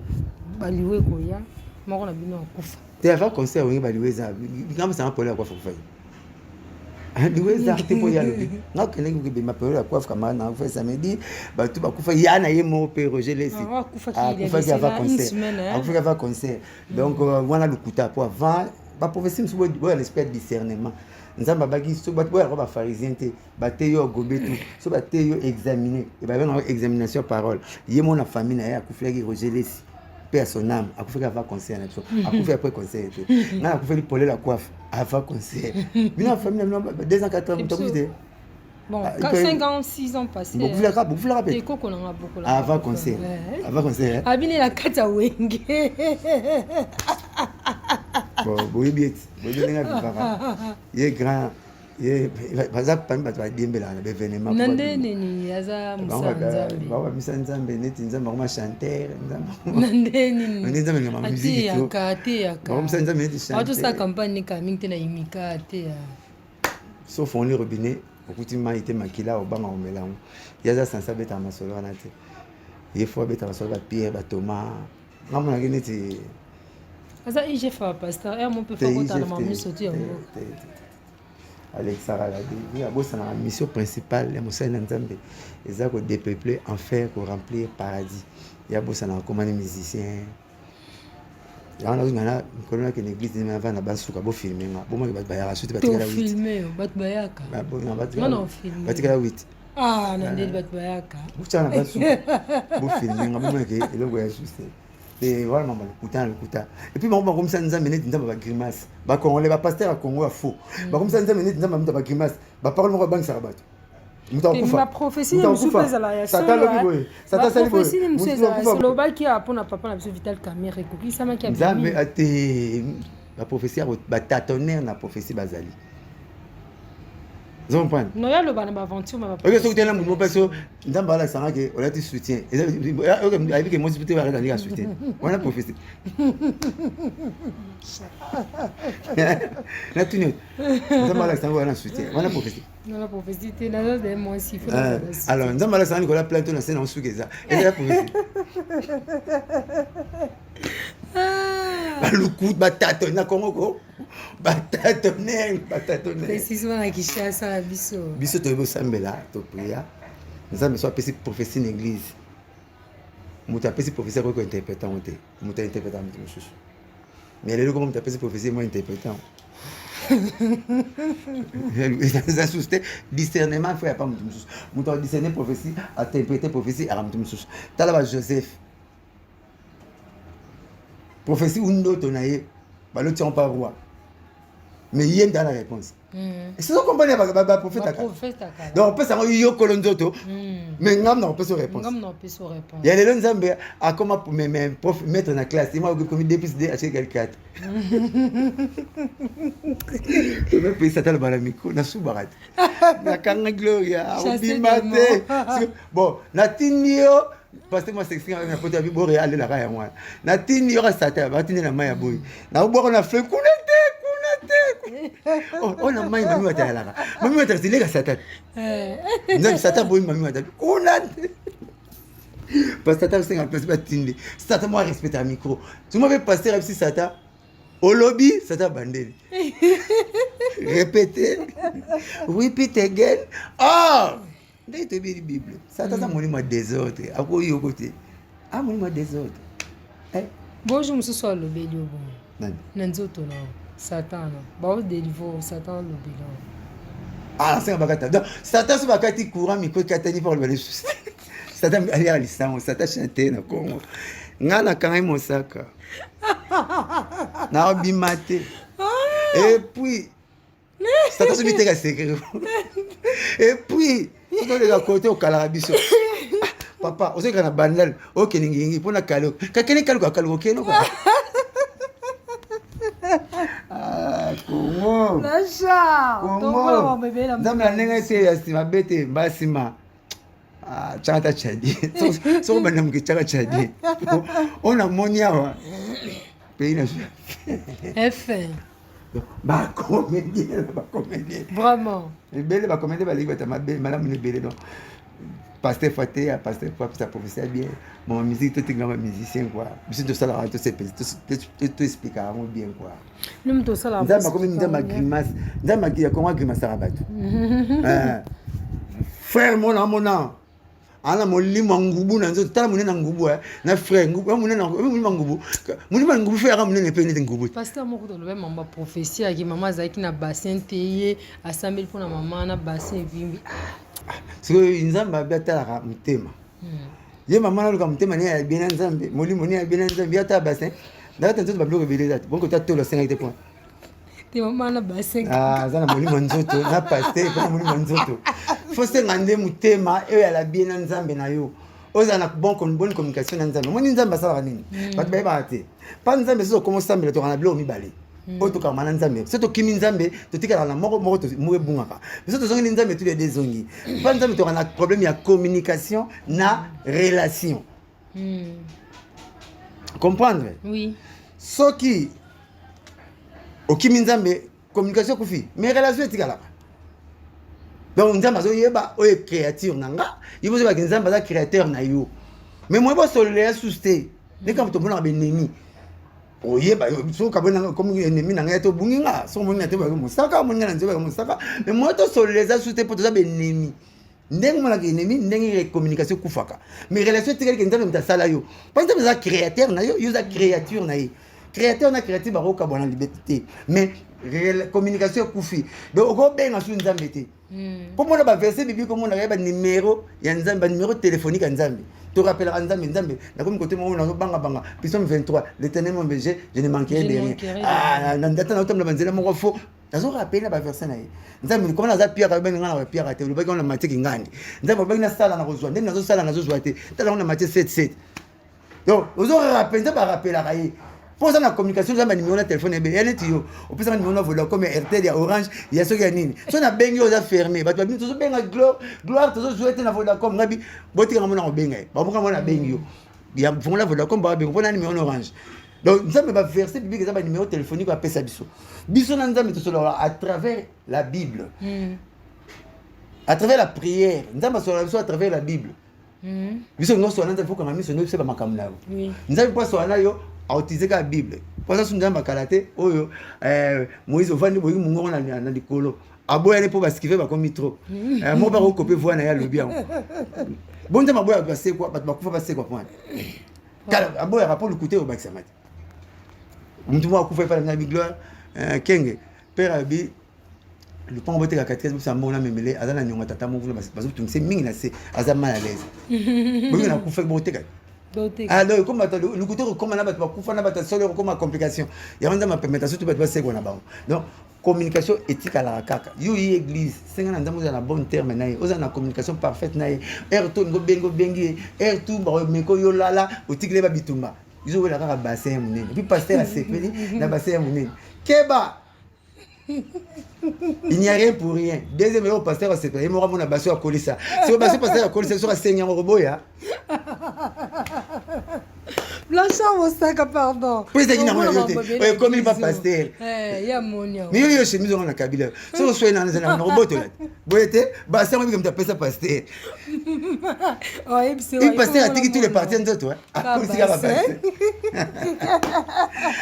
baliwe koya moko na bino akufa te avant concert Wenge baliwe za ngam ça pour la quoi faut faire liwe za te pour y aller na kene ko be ma peur la coiffe comme na fait samedi ba tout ba kufa yana ye mo pe Roger Lesi akufa qui avant concert avant concert donc voilà le kuta pour avant ba prophétie sur l'esprit de discernement nzamba bagi so ba ba pharisien te ba te yo gobe tout so ba te yo examiner et ba na examination parole ye mon na famille na ya akufela ki Roger Lesi paix à son âme akufela avant concert na so akufela après concert na akufela poler la coiffe avant concert mina famille na 2 ans 4 ans tu bon 5 ans 6 ans passés vous voulez rappeler et koko na beaucoup avant concert abini la kata Wenge bon boyebi nga bibaka ye grand ye baza pami bato badembela na bevenema nande nini aza musanzambe bawa misanzambe neti nzambe akoma chanteur nande nini nzambe ngama musique to bawa misanzambe neti chanteur auto sa campagne ka mingi te na imika te sauf on le robinet okuti mai te makila obanga omelango yaza sansa beta masolo wana te ye fois beta masolo ba pierre ba thomas ngamona ke neti aza IGF pasteur et mon peu fort dans ma mission sortir Alex Sarala dit abosa na mission principale ya mosala nzambe eza ko dépeupler enfer ko remplir paradis ya bosa na commander musicien ya na ngana kolona ke l'église ni avant na basuka bo filmer nga bo mo ba ya suite batikala 8 filmer bat bayaka ba bo na non filmer batikala 8 nande bat bayaka ucha na basuka bo filmer nga bo mo ke eloko ya juste et voilà maman le kuta et puis maman comme ça nzambe neti nzambe ba grimace ba congolais ba pasteur à Congo a faux ba comme ça nzambe neti nzambe ba grimace ba parole mo bank sarabato mutakufa ma prophétie ni msupeza la ya sata lobi boy sata sali boy prophétie ni msupeza lo ba ki apona papa na biso Vital Kamerhe ko ki sama ki a nzambe ate la prophétie ba tâtonner na prophétie bazali vous comprenez non ya lo bana ba aventure ma ok so tena mo peso ndamba la sanga ke on a dit soutien et avec que moi je peux arrêter d'aller soutien on a prophétie la tunique ndamba la sanga on a soutien on a prophétie non la prophétie te la de moi si faut alors ndamba la sanga ko la plainte na scène on soukeza et la prophétie le coup de batata na Congo batata précisément à Kinshasa biso to bo sambela to priya nzambe so apesi prophétie en église moto apesi professeur oyo interprétant te moto interprétant moto mosusu mais lelo koma moto apesi professeur moi interprétant eza susu te discernement fo ya pa moto mosusu moto adiscerne prophétie interpréter prophétie aka moto mosusu tala ba Joseph prophétie undoto na ye baloti yango pa roi mais ye nda la réponse c'est ça comprendre ba prophète aka donc pesa ngo yo kolo nzoto mais ngam na pesa réponse ya lelo nzambe akoma pour mes prof mettre na classe moi comme depuis de acheter quelqu'un me pesa tala bala micro na subarat na kanga gloria obimate bon na tinio parce que moi c'est que na poto ya bibo real la kaya moi na tinio ka sata ba tinela maya boy na uboko na fle kunete on a mai mami wata yalaka mami wata zilega sata nzambe sata boy mami wata kunete parce que tata singa place ba tindi sata moi respecte un micro tu m'avais passé rapsi sata au lobby sata bandeli répétez repeat again ndai to bi bible sata za moni ma désordre ako yo côté moni ma désordre bonjour monsieur so lobby yo bon nanzoto na Satan, bah délivre Satan le bilan. C'est un bagata. Donc Satan se bagati courant micro katani pour le souci. Satan aller à l'islam, Satan chanter na Congo. Ngana quand même Osaka. Na bimate. Et puis Satan se mettait à secret. Et puis tout le gars côté au Calarabiso. Papa, on sait qu'on a bandal, OK ningi pour na kalo. Kakene kalo OK non quoi. Congo. Congo. Nzambe anenga ese ya sima bete basima. Chata chadi. So bana mkichaka chadi. Ona monia wa. Pays na. F. Ba comédie. Vraiment. Les belles ba comédie ba libata ma belle madame ne belle donc. Pasteur Faté, pasteur ça professeur bien. Mon musique tout est grand musicien quoi. Monsieur de ça la tout c'est tout expliquer bien quoi. Nous tout ça la. Nzamba comme nzamba grimace. Nzamba qui a comment grimace rabatu. Frère mon ana molimo ngubu na nzo tala munena ngubu na frère ngubu munena ngubu munima ngubu frère munena pe ne ngubu. Pasteur moko to lobe mamba prophétie aki mama zaki na bassin teye assemble pour na mama na bassin vimbi. Parce que nzamba biatalaka mutema ye mama naluka mutema ne ya bien nzambe molimo ne ya bien nzambe ata bassin ndaka nzoto bablo rebele date bonko tatolo 5 points te mama na bassin zana molimo nzoto na pasteur pour molimo nzoto faut se ngande mutema e ya la bien nzambe na yo oza na bonne communication na nzambe moni nzambe sala nini bat ba ba te pa nzambe so comme sambela to kana blo mibale oto kama na nzambe soto kimi nzambe to tikala na moko to muwe bungaka soto zongi nzambe tous les deux zongi pa nzambe to kana problème ya communication na relation comprendre oui soki okimi nzambe communication kufi mais relation tikala donc nzambe zo yeba o créature nanga yibo zo ba nzambe za créateur na yo mais moi bo solo susté ne kam to bona ba ennemi oyeba so kabona comme ennemi nanga to bunginga so moni na te ba musaka moni na nzeba musaka mais moi to solo les susté pour to za ba ennemi ndenge mona ke ennemi ndenge communication kufaka mais relation tikala ke nzambe mtasala yo pas nzambe za créateur na yo yo za créature na ye créateur na créative baroka bona liberté mais communication kufi donc ko benga su nzambe te pour moi ba verset biblique comme on a ba numéro ya nzambe numéro téléphonique ya nzambe to rappelle nzambe na comme côté moi na banga psaume 23 l'éternel mon berger je ne manquerai de rien na ndata na otamla banzela moko fo tazo rappelle ba verset na ye nzambe comme na za pierre ba ngana ba pierre te ba ngana matiki ngani nzambe ba ngana sala na kozwa ndenge nazo sala nazo zwa te tala na Matthieu 7:7 donc ozo rappelle ba rappelle la ye pour ça la communication ça numéro de téléphone et elle est yo au plus ça numéro de Vodacom comme RTL ya Orange il y a ce qui nini so na bengi oza fermé ba tu so benga gloire to souhaiter na Vodacom ngabi boti ka mona benga ba muka mona bengi yo ya fonga Vodacom ba benga pona numéro Orange donc ça me va verser biblique ça numéro téléphonique à pesa biso na nzambe to solo à travers la Bible à travers la prière nzambe so à travers la Bible biso ngo so na nzambe faut que ngami so no se ba makamna yo nzambe pas so na yo a utiliser la Bible. Pour ça, nous avons kalaté. Oyo, Moïse ofandi boyi mungo na likolo. Aboya ne po baskive ba comme trop. Mo ba recopier voix na ya le bien. bon nzambe aboya passer quoi bato bakufa passer quoi point kala aboya rapport le côté au bac samati mutu mo akufa pa na bigloire kenge père abi le pont bote ka 4e ça mbona memele azana nyonga tata mo vula bazo tungse mingi na se aza mal à l'aise bongo na kufa bote ka alors comme le côté comme na bato bakufa na bato solo comme complication ya onda ma permettre surtout bato passer quoi na ba donc communication éthique à la kaka yo église senga na ndamo za na bon terme na oza na communication parfaite na to ngo bengi tout ba meko yo lala otikile ba bitumba ils ont la kaka bassin munene puis pasteur a sepeli na bassin munene keba il n'y a rien pour rien deuxième au pasteur a sepeli mo ramona bassin a coller ça si au bassin pasteur a coller ça sera seigneur roboya Blanchard Moussaka, pardon. Oui, c'est qu'il comme il va passer. Il y a mon nom. Mais il y a chez nous, on a Kabila. Si on soit dans un robot, vous êtes, bah, ça, on va me ça passer. Il passait à tous les parties de toi. À cause de ça, va passer.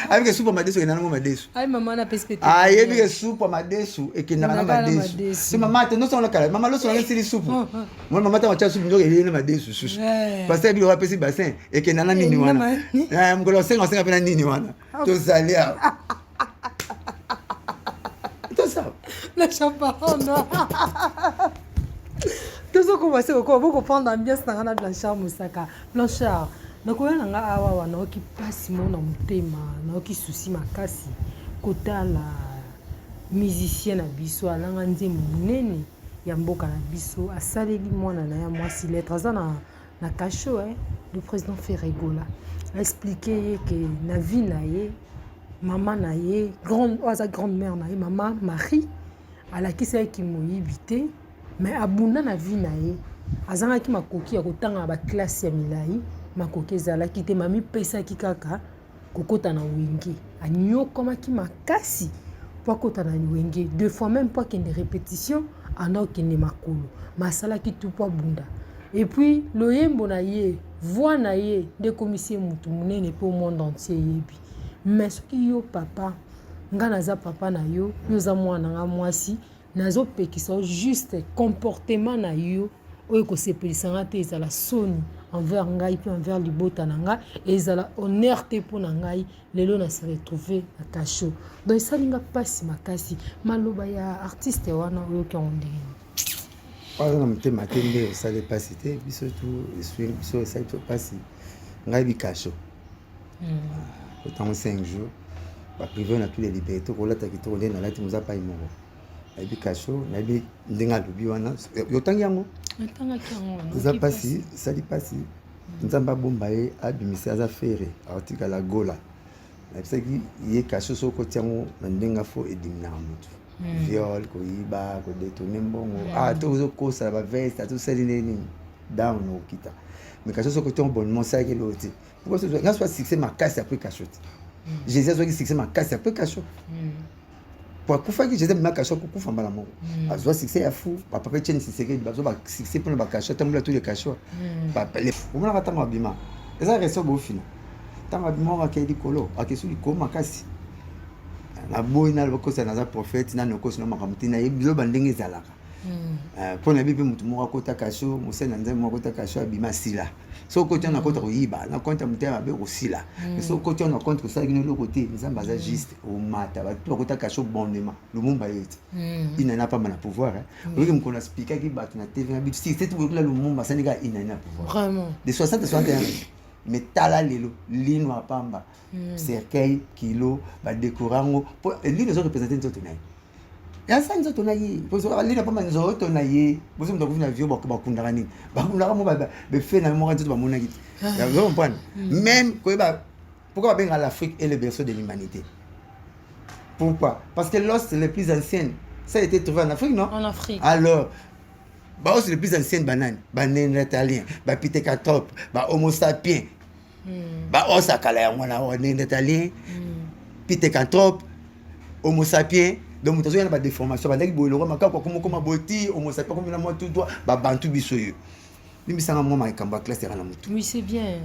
Avec le soupe, ma déçu, il y en a un déçu. Ah, maman a pesqué. Ah, il y a le soupe, ma déçu, et qu'il n'y a pas de déçu. C'est maman, nous sommes là, maman, nous sommes là, c'est les soupes. Moi, maman, tu as soupe, il y a un déçu. Parce qu'il y a un petit bassin, et qu'il y a un niniwana. Mgoloseng osenga pena nini wana tozalia to ça la champagne tozo commencer ko boko prendre ambiance na Blanchard Moussaka Blanchard nakoya nanga awa wana okipasi mona mutema na okisusi makasi kotala musicien na biso alanga nzembo munene ya mboka na biso asaleli mwana na ya mwasi lettre aza na kasho le président Ferregola a expliqué que na vie na ye maman na ye grande mère na ye maman Marie alakisa ki moyibi te mais abunda na vie na ye azangaki makoki ya kotanga ba classe ya milai makoki ezalaki te mami pesaki kaka kokota na wenge anyokomaki makasi po akota na wenge deux fois même po akende répétition anokende makolo masalaki tu po abunda et puis loyembo na ye voix na ye de commissaire mutu munene po monde entier yebi mais soki yo papa nga naza papa na yo za mwana nga mwasi nazo pekisa juste comportement na yo oyo ko sepelisa te ezala soni envers ngai puis envers libota na nga ezala honneur te po na ngai lelo na se retrouver na kasho donc ça linga pasi makasi maloba ya artiste wana oyo ki ondeni pas na mtema tembe ça les passer te biso tout biso ça tout passer ngai bi kasho autant 5 jours ba privé na tous les libertés ko lata kitoko ndena lati muza pa imoko bi kasho na bi ndenga lobi wana yotangi yango ça passer ça li passer nzamba bomba e abimisa za fere article la gola na bisaki ye kasho soko tiango na ndenga fo edimina mutu viol koyiba ko détourner mbongo tozo kosa ba veste to seli nini down no kita mais kasho soko tiango bonnement ça que l'autre pourquoi ce nga soit succès ma casse après kasho Jésus soit succès ma casse après kasho pour kufa ki Jésus ma kasho kufa mbala mo azwa succès ya fou papa pe tchen siseke bazo ba succès pour ba kasho tambula tous les kasho papa les on va tanga bima eza reso bo fina tanga bima wa ke dikolo akesu likoma kasi na boy na lokosa na za prophète na nokosi na makamti na yebizo bandenge zalaka pour na bibi mutu moko kota kasho musena nzembo moko kota kasho abima sila so ko tena kota koyiba na konta mutema be osila so ko tena konta ça gino le côté nzamba za juste au mata ba to kota kasho bonnement lumumba yete il n'a pas mal pouvoir oui me connait speaker ki bat na TV na bitu si c'est tout la lumumba ça nega il n'a pouvoir vraiment de 60 à 61 mais tala lelo lino apamba cercueil kilo ba décorango pour lino zo représenter nzoto nayi ya sanzo to nayi pour so lino apamba nzoto nayi bozo mdo kufina vio bakunda kanini bakunda mo ba fait na mo nzoto ba mona kiti ya vous comprenez même ko ba pourquoi ben l'Afrique est le berceau de l'humanité pourquoi parce que l'os le plus ancien ça a été trouvé en Afrique non en Afrique alors bah c'est le plus ancien banane néandertalien bah pithecanthrope bah homo sapiens bah osakala ya mwana wa néandertalien pithecanthrope homo sapiens donc mutazo yana ba déformation ba ndaki boyelo maka kwa kuma boti homo sapiens comme na moto toi ba bantu bisoyo limisanga mo makamba classe ya na mutu oui c'est bien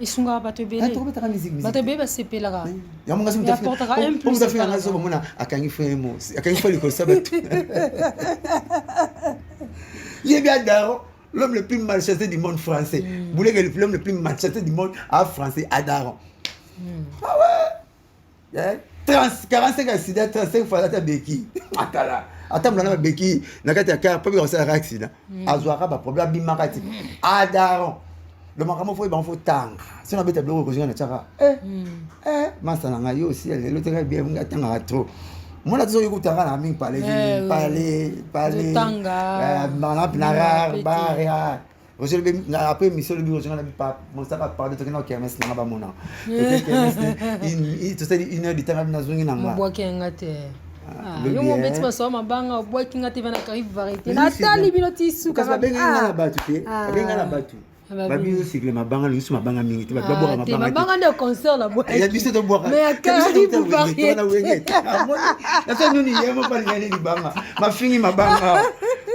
isunga batebele atobeta musique batebele ba sepelaka ya monga simu portera un plus de faire ngazo bomona akangi fremo akangi fali ko sabatu ye bien daro l'homme le plus malchancé du monde français. Vous voulez que l'homme le plus malchancé du monde à français, Adaron. Ah ouais. 45 accidents, 35 fois la béquille. Attends, on a béquille. On a car pas bien ça accident. Azouara ba problème bimakati. Adaron. Le maramo faut il faut tang. Si on a bête bloqué cause on a tchara. Masa na yo aussi le très bien on attend trop. Moi là toujours écouter na ming parler tanga. Manapinara baria. Aujourd'hui après mission le bureau on a pas mon ça va parler de que na kemes na ba mona. Il tout ça une heure de temps na zungi na ngwa. Boa kengate. Yo mo beti baso mabanga boa kengate vana karibu variété. Natali biloti suka. Parce que benga na batu te. Benga na batu. Babi aussi que mabanga lui mabanga mingi te ba boa mabanga. Mabanga de concert la boa. Il y a biso to boa. Mais karibu variété. Na ça nous ni yemo pas ngani ni banga. Ma fingi mabanga.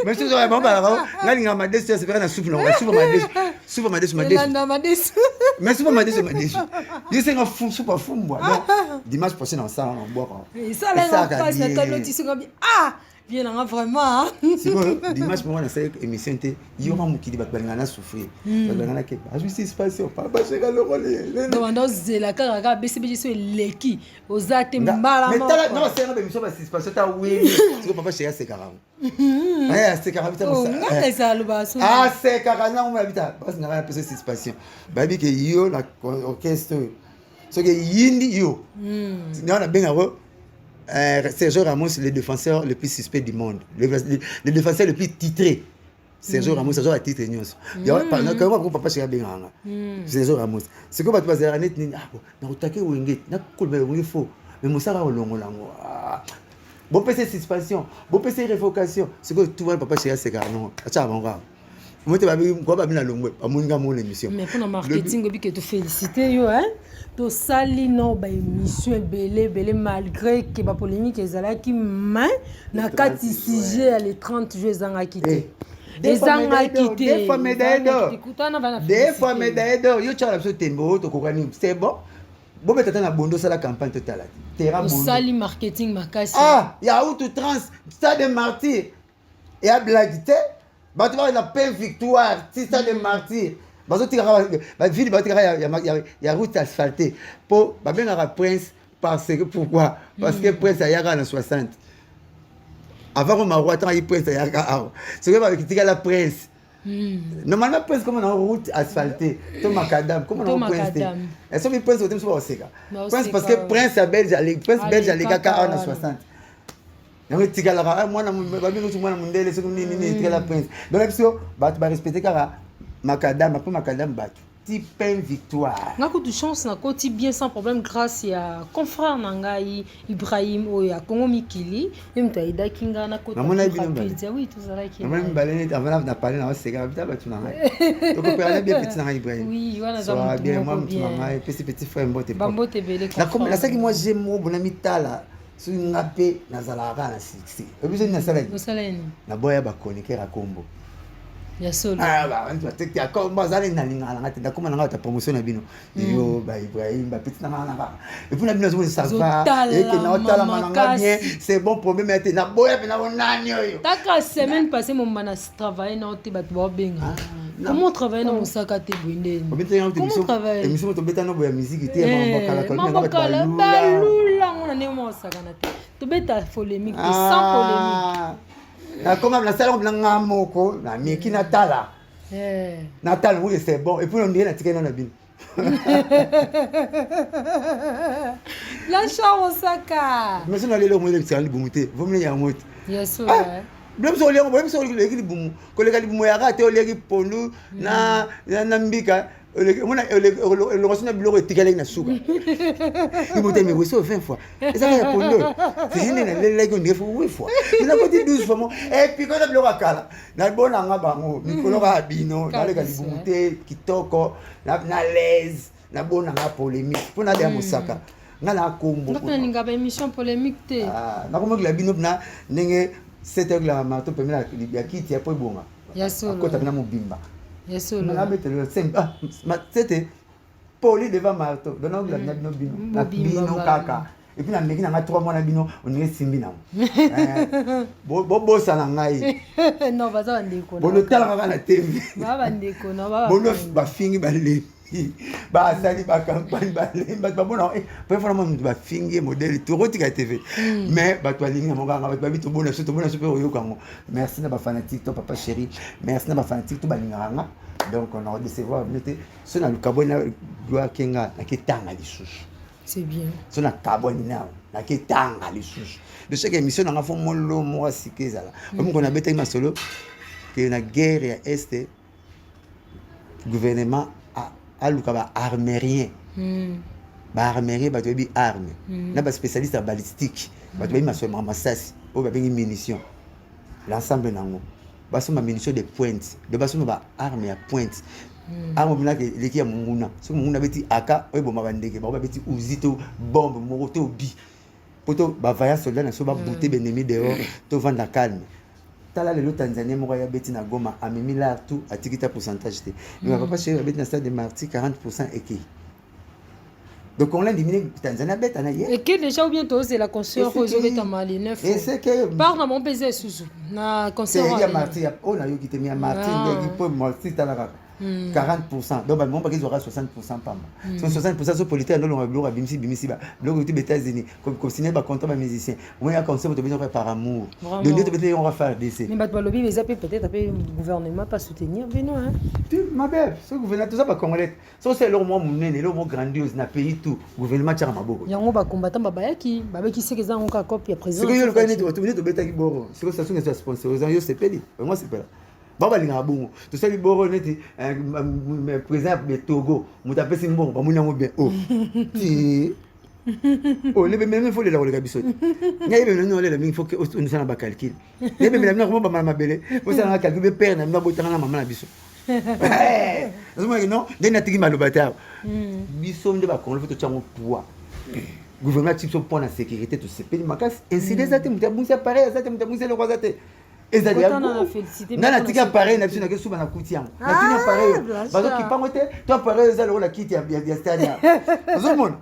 Mais c'est vrai bamba ngani ngama desu c'est na soupe non, soupe ma desu. Mais soupe ma desu. Je sais nga soupe fumbo. Dimanche prochain on ça on boit. Et ça là on passe la table tu bien. Bien là vraiment. C'est bon dimanche moi on essaie émission té yoma mukidi bakbalingana souffrir. Bakbalingana ke ba justice passion pas chez le rôle. Non non zela kaka BCBG so leki ozate mbala. Mais non c'est une émission parce que passion ta oui tu papa chez c'est carrément. C'est carrément ça. Ah c'est carrément on habita parce que na pas c'est passion. Babi que yo la orchestre. Ce que yindi yo. On a bien Sergio Ramos, le défenseur le plus suspect du monde, le défenseur le plus titré. Sergio Ramos, Sergio a titré nous. Il y a quand on papa chez bien Sergio Ramos. C'est que tu vas dire net ni na utake wenge na kolbe wenge fo. Mais mosara olongo lango. Bon PC suspension, bon PC révocation. C'est que tu vois papa chez c'est non. Acha bango. Moi tu vas quoi ba bina longwe amuninga mon émission. Mais pour le marketing obi que tu féliciter yo hein. To sali no ba émission belé malgré que ba polémique ezalaki main na kati sujet les 30 jours zanga quitté. Des fois médaille d'or. Yo tchala so tembo to kokani c'est bon. Bon mais tata na bondo ça la campagne totale. Terra bondo. Sali marketing makasi. Ah, ya outre trans, stade de martyr. Et à blagité, ba tu vas la paix victoire, stade de martyr. Bazo tika ba ville ba tika ya route asphaltée pour ba benga prince parce que pourquoi parce que prince ya na 60 avant que ma roi tant il prince ya ka c'est que ba tika la prince normalement prince comme na route asphaltée to macadam comme na prince et so prince au temps so oseka prince parce que prince belge les ka na 60 donc tika la moi na ba benga moi na mundele so ni tika la prince donc so ba respecter kara macadam après macadam bat type victoire ngako de chance na koti bien sans problème grâce à confrère nangai Ibrahim oya Kongo Mikili mtaida kinga na koti oui tout ça là qui même balene avant na parler na sega bita batu na ngai donc père bien petit na Ibrahim oui wana za bien moi mtu na ngai petit frère mbote bambote belé na comme la ça qui moi j'aime mo bona mitala sur ngape na zalaka na 60 obise na salani na boya ba chroniqueur à Kombo. Ah bah on va te dire comme bazali na linga na tenda comme na ta promotion na bino yo ba Ibrahim ba petit na ba et puis na bino ça va et que na tala mananga bien c'est bon problème était na boya pe na onani yo taka semaine passée mon mana travailler na te bat bo benga comment travailler na Mosaka te bwinde comment travailler émission to beta no boya musique te mambakala mambakala balula ngona ne Mosaka na te to beta polémique sans polémique. Comme la salle on a moko na miki natala natala oui c'est bon et puis on dit na ticket na bin la chambre Osaka mais on allait le moyen de tirer bumuté vous me ya moto yes blem so le ki bumu ko le ka bumu ya ka te o le ki pondu na mbika le rosina biloko etikali na suka ibote me weso 20 fois ça ya pondo c'est une na le ko ndefu 8 fois na ko 12 fois et puis quand la biloko akala na bona nga bango mikolo ka bino na le ka libumute kitoko na l'aise na bona nga polémique pour na de Mosaka nga na kombo na ninga ba émission polémique te na ko la bino na ndenge 7 heures la mato pemela ya kiti ya po bonga ya solo ko tabina mobimba. Yes, c'était poli devant marteau. Donnons la bino kaka. et puis na meki na nga 3 mois na bino on est simbi na bo ça na ngai non baza bandeko bon le tala nga na TV ba bandeko na ba bon ba fingi ba le ba sali ba campagne ba le ba bona pe vraiment nous ba fingi modèle tout rotika TV mais ba to alinga mo nga ba bitu bona surtout oyo kango merci na ba fanatique to papa chéri merci na ba fanatique to ba linganga donc on a recevoir noté ce na lukabona gloire kenga na ketanga lisusu. C'est bien. C'est un carbone là, la qui tanga les souches. De chaque émission, on a fait mon lot, moi, si que ça. Comme on a bêté ma solo, que la guerre à est, le gouvernement a l'ukaba armérien. Ba armérien, ba tu arme. N'a pas spécialiste en balistique. Ba tu ma solo ramassasi, ou ba une munition. L'ensemble nango. Ba so ma munition de pointe. De ba so ma arme à pointe. Arme bina ke leki ya munguna so munguna beti aka oyebo mabandeke ba beti uzito bombe moroto bi poto ba vaya soldat na so ba bouter benemi dehors to vanda calme tala le Tanzanie mo ya beti na Goma a 1000 là tout atikita pourcentage te mais papa chez beti na stade de Marty 40% eki donc on l'a diminué Tanzanie beti na hier et que déjà ou bientôt c'est la concert aux beta Mali 9 et c'est que par na mon PC sous na concert il y a Marty on a eu qui te mis à Marty il peut Marty tala 40%. Donc, mon paquet aura 60% par mois. 60% sur politique, nous avons bimsi, nous avons des États-Unis. Comme si nous avons content de musiciens. On a un concert par amour. De lieu, peut-être, on va faire des essais. Mais Balobi, les appels peut-être le gouvernement pas soutenir. Mais non, hein. Ma belle, ce gouvernement, tout ça, pas congolais. Ça, c'est leur mot monnaie, leur mot grandiose, n'a pays tout. Gouvernement, tient à ma boue. Il y a un combattant, Babayaki. Babaki, c'est que ça, on a copie à présent. C'est que je le connais, tu vas te bêta qui boro. C'est que ça, c'est sponsorisé. Je sais pas. Moi, c'est pas là. Baba linga bongo to sali boro neti président de Togo muta pesi mbongo ba munya mo bien oh ti oh le même faut le la biso ngai be no le la mi faut que on sana ba calcul le be na ko ba mama bele on sana calcul be père na botanga na mama na biso non dena tiki malobata biso nde ba konlo faut to chango poids gouvernement type so pour la sécurité to se peli makas incident ça te muta bunsa pareil ça te muta bunsa le roi ça na tika pareil na biso na kesu bana kuti yango na tina pareil bazo kipango te to pareil eza le la kiti ya stade ozomona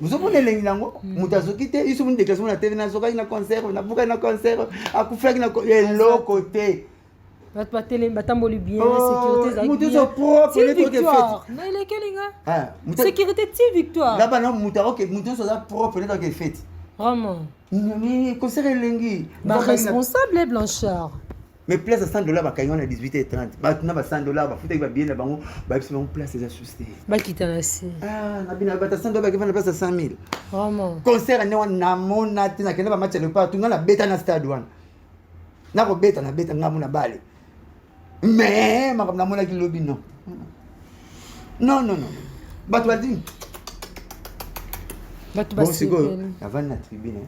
ozomona elengi nango moto azoki te iso moni déclaration na TV na zokaki na concert na buka na concert akufaki na eloko te batamboli bien sécurité moto zo propre le truc est fait na ile kelinga sécurité ti victoire là bas non moto OK moto zo propre le truc est fait vraiment mais concert elengi ba responsable Blanchard mais place à $100 ba kayon na 18h30 maintenant ba $100 ba futa ba bien na bango ba bisi bango place za susté ba kitana si na bina ba $100 ba kifana place à 100,000 vraiment concert ne wana mona tina kenda ba match le pas tunga na beta na stade wana na ko beta ngamu na bale mais ma na mona ki lobby non ba to dit batu basi avant na tribune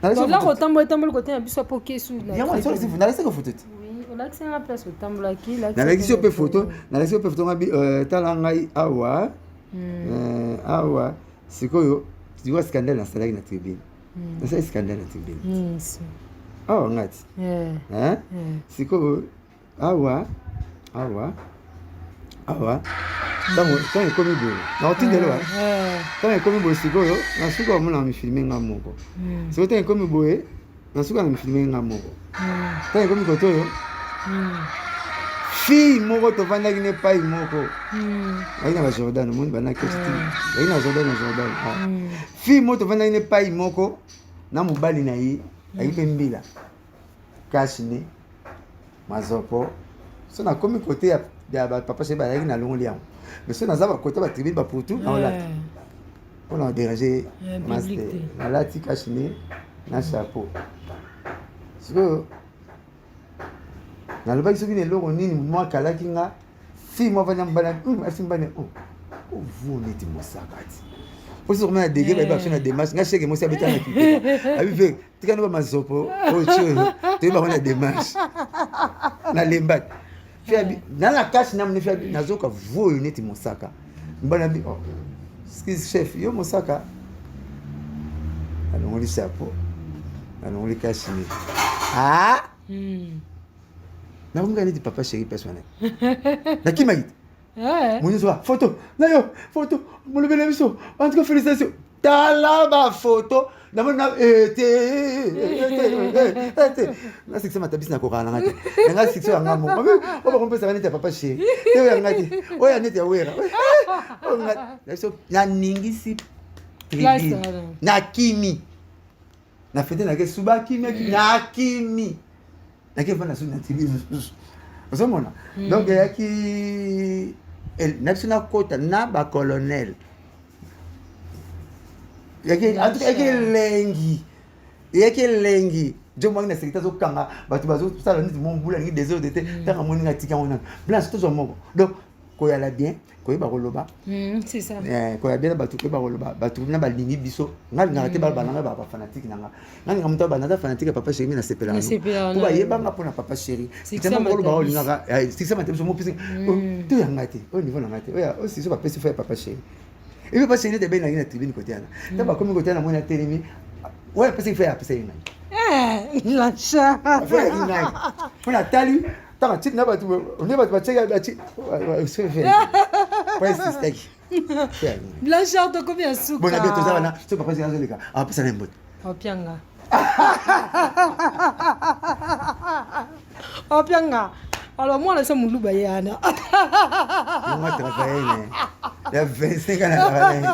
là au tambour côté un biso poké sous la moi sur c'est na photo oui on a que c'est la place au tambour là qui là na la photo ngabi talanga awa c'est quoi tu vois scandale na salaki na tribune c'est scandale na tribune ngati c'est quoi awa quand ekomi boye na otindelo quand ekomi boye sikoyo nasuka omona mifilme nga moko sikoyo ntango ekomi boye nasuka na mifilme nga moko ntango ekomi kote oyo fille moko tovandaki na epai moko baki na bajordan omoni banaketi baki na jordan fille moko tovandaki na epai moko na mobali na ye aki mpe mbila kashine mazopo so nakomi kote ya papa chez bazaki na longo liango mais so naza bakote batribune baputu naolata mpona déranger master nalati kashine na chapeau sikoyo nalobaki soki na eloko nini mwa akalaki nga fi mwa vana mbana asimbane ovu neti mosaka ti posi komona na dege bayebi aso na démarche nga cheke mosi abeta na kipe abi fe tika no bamazopo oyo toyebi bango na démarche na lembati na la cache na mne fiabi nazoka voyo neti mosaka mbana bi excuse chef yo mosaka alongoli chapeau alongoli kashine na kumga neti papa chéri personnel na kimagite moni soa photo na yo photo molobele biso en tout cas félicitations tala bafoto namona na section matabisi na kokana ngate nga section ya ngamo o ba kompesa nete papa chéri te ya ngate o ya nete ya wera o ngate so na ningisi tribune na kimi na fete na ke suba kimi na kimi na ke fana suna tribune ozomona donc ya ki na suna kota na ba colonel yake lengi jo mwangi na secteur zo kanga batu bazo sala niti mombula ngi des autres était tanga moni na tika mona blanche tout moko donc ko yala bien ko yeba koloba c'est ça ko yala bien batu ko yeba koloba batu na ba lingi biso ngali ngate ba bananga ba fanatique nanga ngali ngamuta ba na fanatique papa chéri na sepela ko ba yeba nga pona papa chéri tellement ko ba olinga c'est ça matemso mo pisi to yangate au niveau ngate oya aussi so ba pesi fa papa chéri et puis parce que n'était bien na tribune côté là t'as pas comme côté là moi na télémi ouais parce qu'il fait appeler une la chat fait une on a talu t'as un type n'a pas tout on est pas checker la type c'est fait ouais c'est steak Blanchard to combien souka bon habite ça là c'est pas parce que les gars ah ça n'aime pas opianga opianga alors moi là ça mon louba yana moi travailler il y a 25 ans à travailler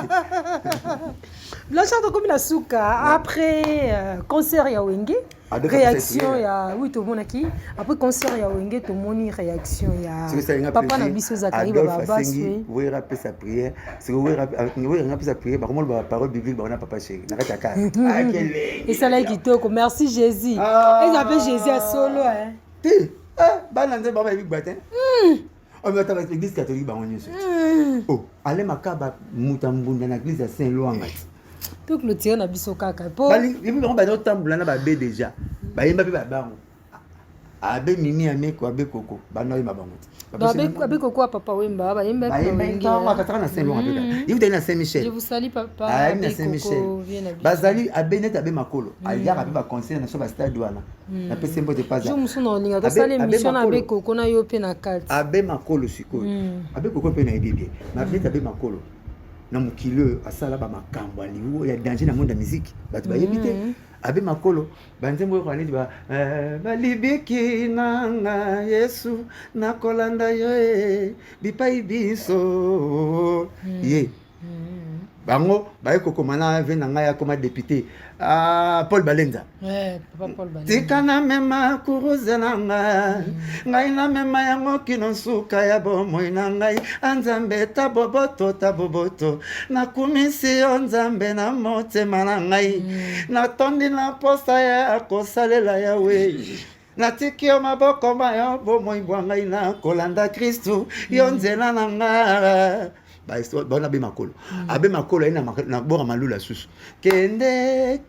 Blanchard comme la souka après concert ya Wenge réaction ya oui tout le monde qui après concert ya Wenge tout le monde réaction ya papa na biso Zakari baba baswe oui rappeler sa prière c'est oui rappeler sa prière par contre la parole biblique on a papa chéri na kata ka et ça là kitoko merci Jésus ils appellent Jésus à solo hein balande baba yebi batin on va t'avoir l'église catholique ba onyeso oh allez makaba mutambunda na église ya Saint Louanga tout le tien na biso kaka po bali yebi on ba tambula na ba be déjà ba yemba pe ba bango abe mimi ameko abe koko bana yemba bango abe koko papa wemba ba yemba ba yemba on va na Saint Louanga pe il na Saint Michel je vous salue papa na Saint Michel bazali abe net abe makolo aliya abe ba conseil na so ba stade wana na pese mbote paza je musu na linga to sale mission na abe koko na yo pe na kati abe makolo sikoyo abe koko pe na ebibie na net abe makolo na mukilo asala ba makambo aliwo ya danger na monde ya musique batu ba yebite abe makolo banzembo ko ani ba balibiki nanga Yesu nakolanda yo bipai biso ye bango baye kokomana ve na ngai akoma député Paul Balenza papa Paul Balenza tikana mema kuruze na ngai na mema yango kino suka ya bomoi na ngai anzambe taboboto nakumisi yo nzambe na motema na ngai natondi na posa ya kosalela yawe natiki yo maboko mayo bomoi bwa ngai na kolanda Kristu yo nzela na ngai bona be makolo abe makolo na bora malula susu kende